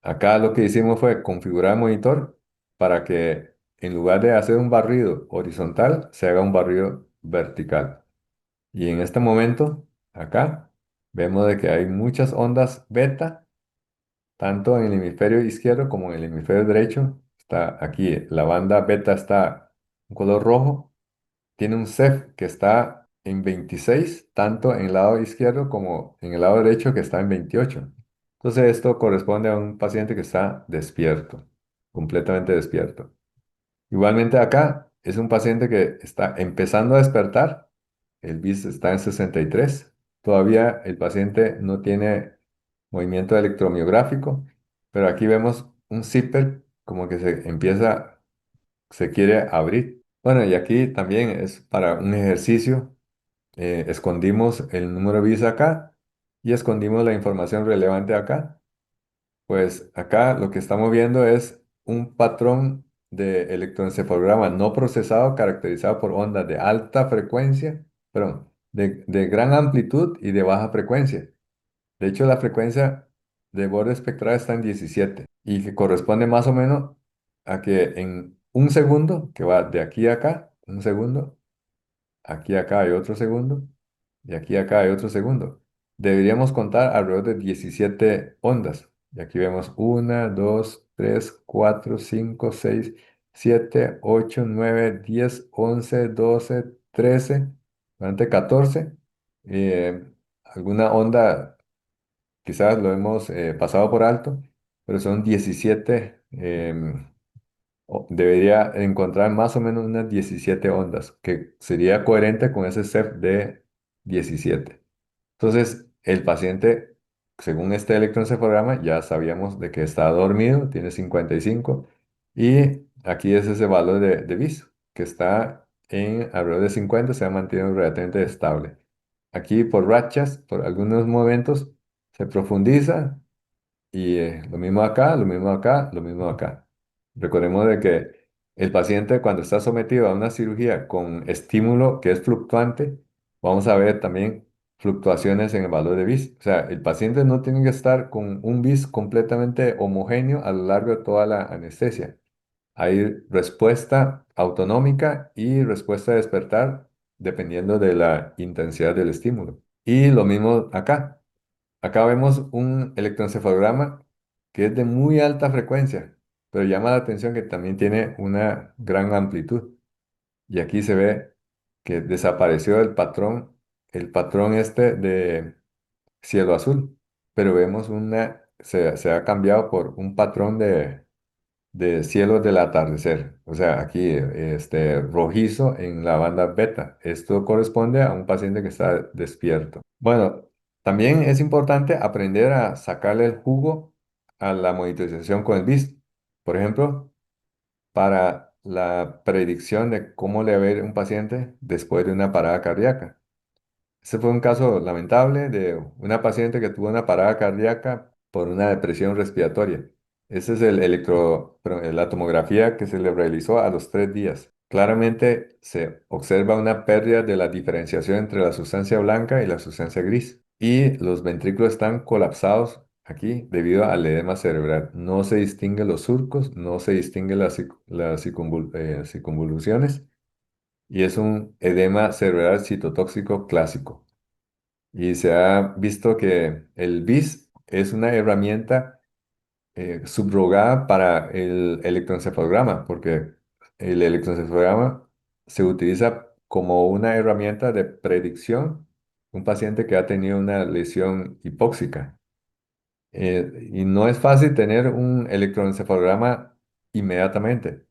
Acá lo que hicimos fue configurar el monitor para que en lugar de hacer un barrido horizontal, se haga un barrido vertical. Y en este momento, acá, vemos de que hay muchas ondas beta, tanto en el hemisferio izquierdo como en el hemisferio derecho. Está aquí, la banda beta está en color rojo, tiene un CEF que está en 26, tanto en el lado izquierdo como en el lado derecho que está en 28. Entonces esto corresponde a un paciente que está despierto, completamente despierto. Igualmente acá es un paciente que está empezando a despertar, el BIS está en 63. Todavía el paciente no tiene movimiento electromiográfico, pero aquí vemos un zipper como que se quiere abrir. Bueno, y aquí también es para un ejercicio. Escondimos el número bis acá y escondimos la información relevante acá. Pues acá lo que estamos viendo es un patrón de electroencefalograma no procesado caracterizado por ondas de alta frecuencia, perdón, de gran amplitud y de baja frecuencia. De hecho, la frecuencia de borde espectral está en 17 y que corresponde más o menos a que en un segundo, que va de aquí a acá, un segundo, aquí acá hay otro segundo y aquí acá hay otro segundo. Deberíamos contar alrededor de 17 ondas. Y aquí vemos 1, 2, 3, 4, 5, 6, 7, 8, 9, 10, 11, 12, 13, realmente 14. Eh, alguna onda quizás lo hemos pasado por alto, pero son 17. Debería encontrar más o menos unas 17 ondas, que sería coherente con ese CEF de 17. Entonces, el paciente, según este electroencefalograma, ya sabíamos de que está dormido, tiene 55, y aquí es ese valor de BIS, que está en alrededor de 50, se ha mantenido relativamente estable. Aquí por rachas, por algunos momentos, se profundiza y lo mismo acá, lo mismo acá, lo mismo acá. Recordemos de que el paciente cuando está sometido a una cirugía con estímulo que es fluctuante, vamos a ver también fluctuaciones en el valor de BIS. O sea, el paciente no tiene que estar con un BIS completamente homogéneo a lo largo de toda la anestesia. Hay respuesta autonómica y respuesta de despertar dependiendo de la intensidad del estímulo. Y lo mismo acá. Acá vemos un electroencefalograma que es de muy alta frecuencia, pero llama la atención que también tiene una gran amplitud. Y aquí se ve que desapareció el patrón este de cielo azul, pero vemos se ha cambiado por un patrón de cielos del atardecer. O sea, aquí este rojizo en la banda beta. Esto corresponde a un paciente que está despierto. Bueno, también es importante aprender a sacarle el jugo a la monitorización con el BIS. Por ejemplo, para la predicción de cómo le va a ir un paciente después de una parada cardíaca. Ese fue un caso lamentable de una paciente que tuvo una parada cardíaca por una depresión respiratoria. Ese es perdón, la tomografía que se le realizó a los 3 días. Claramente se observa una pérdida de la diferenciación entre la sustancia blanca y la sustancia gris. Y los ventrículos están colapsados aquí debido al edema cerebral. No se distinguen los surcos, no se distinguen las circunvoluciones y es un edema cerebral citotóxico clásico. Y se ha visto que el BIS es una herramienta subrogada para el electroencefalograma, porque el electroencefalograma se utiliza como una herramienta de predicción de un paciente que ha tenido una lesión hipóxica. Y no es fácil tener un electroencefalograma inmediatamente.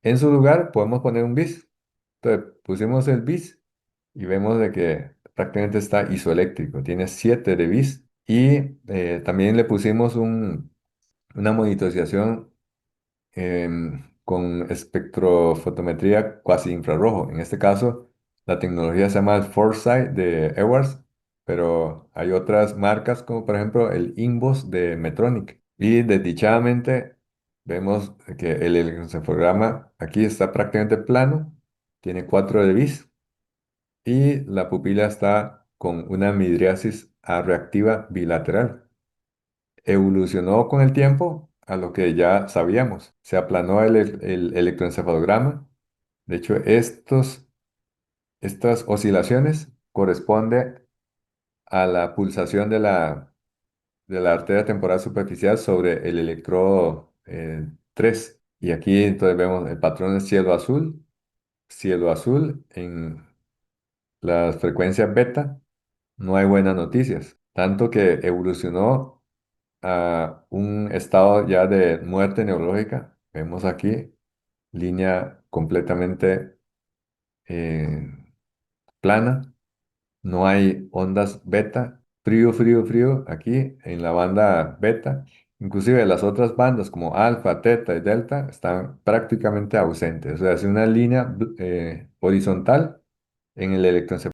En su lugar podemos poner un BIS. Entonces pusimos el bis y vemos de que prácticamente está isoeléctrico, tiene 7 de bis y también le pusimos una monitorización con espectrofotometría cuasi infrarrojo. En este caso, la tecnología se llama el Foresight de Edwards, pero hay otras marcas como por ejemplo el Inbos de Medtronic. Y desdichadamente vemos que el electroencefalograma aquí está prácticamente plano, tiene 4 de bis y la pupila está con una midriasis reactiva bilateral. Evolucionó con el tiempo a lo que ya sabíamos. Se aplanó el electroencefalograma. De hecho, estas oscilaciones corresponden a la pulsación de la arteria temporal superficial sobre el electrodo 3. Y aquí entonces vemos el patrón de cielo azul en las frecuencias beta. No hay buenas noticias, tanto que evolucionó a un estado ya de muerte neurológica. Vemos aquí línea completamente eh, plana, no hay ondas beta, frío, frío, frío aquí en la banda beta. Inclusive las otras bandas como alfa, teta y delta están prácticamente ausentes. O sea, es una línea horizontal en el electroencefalograma.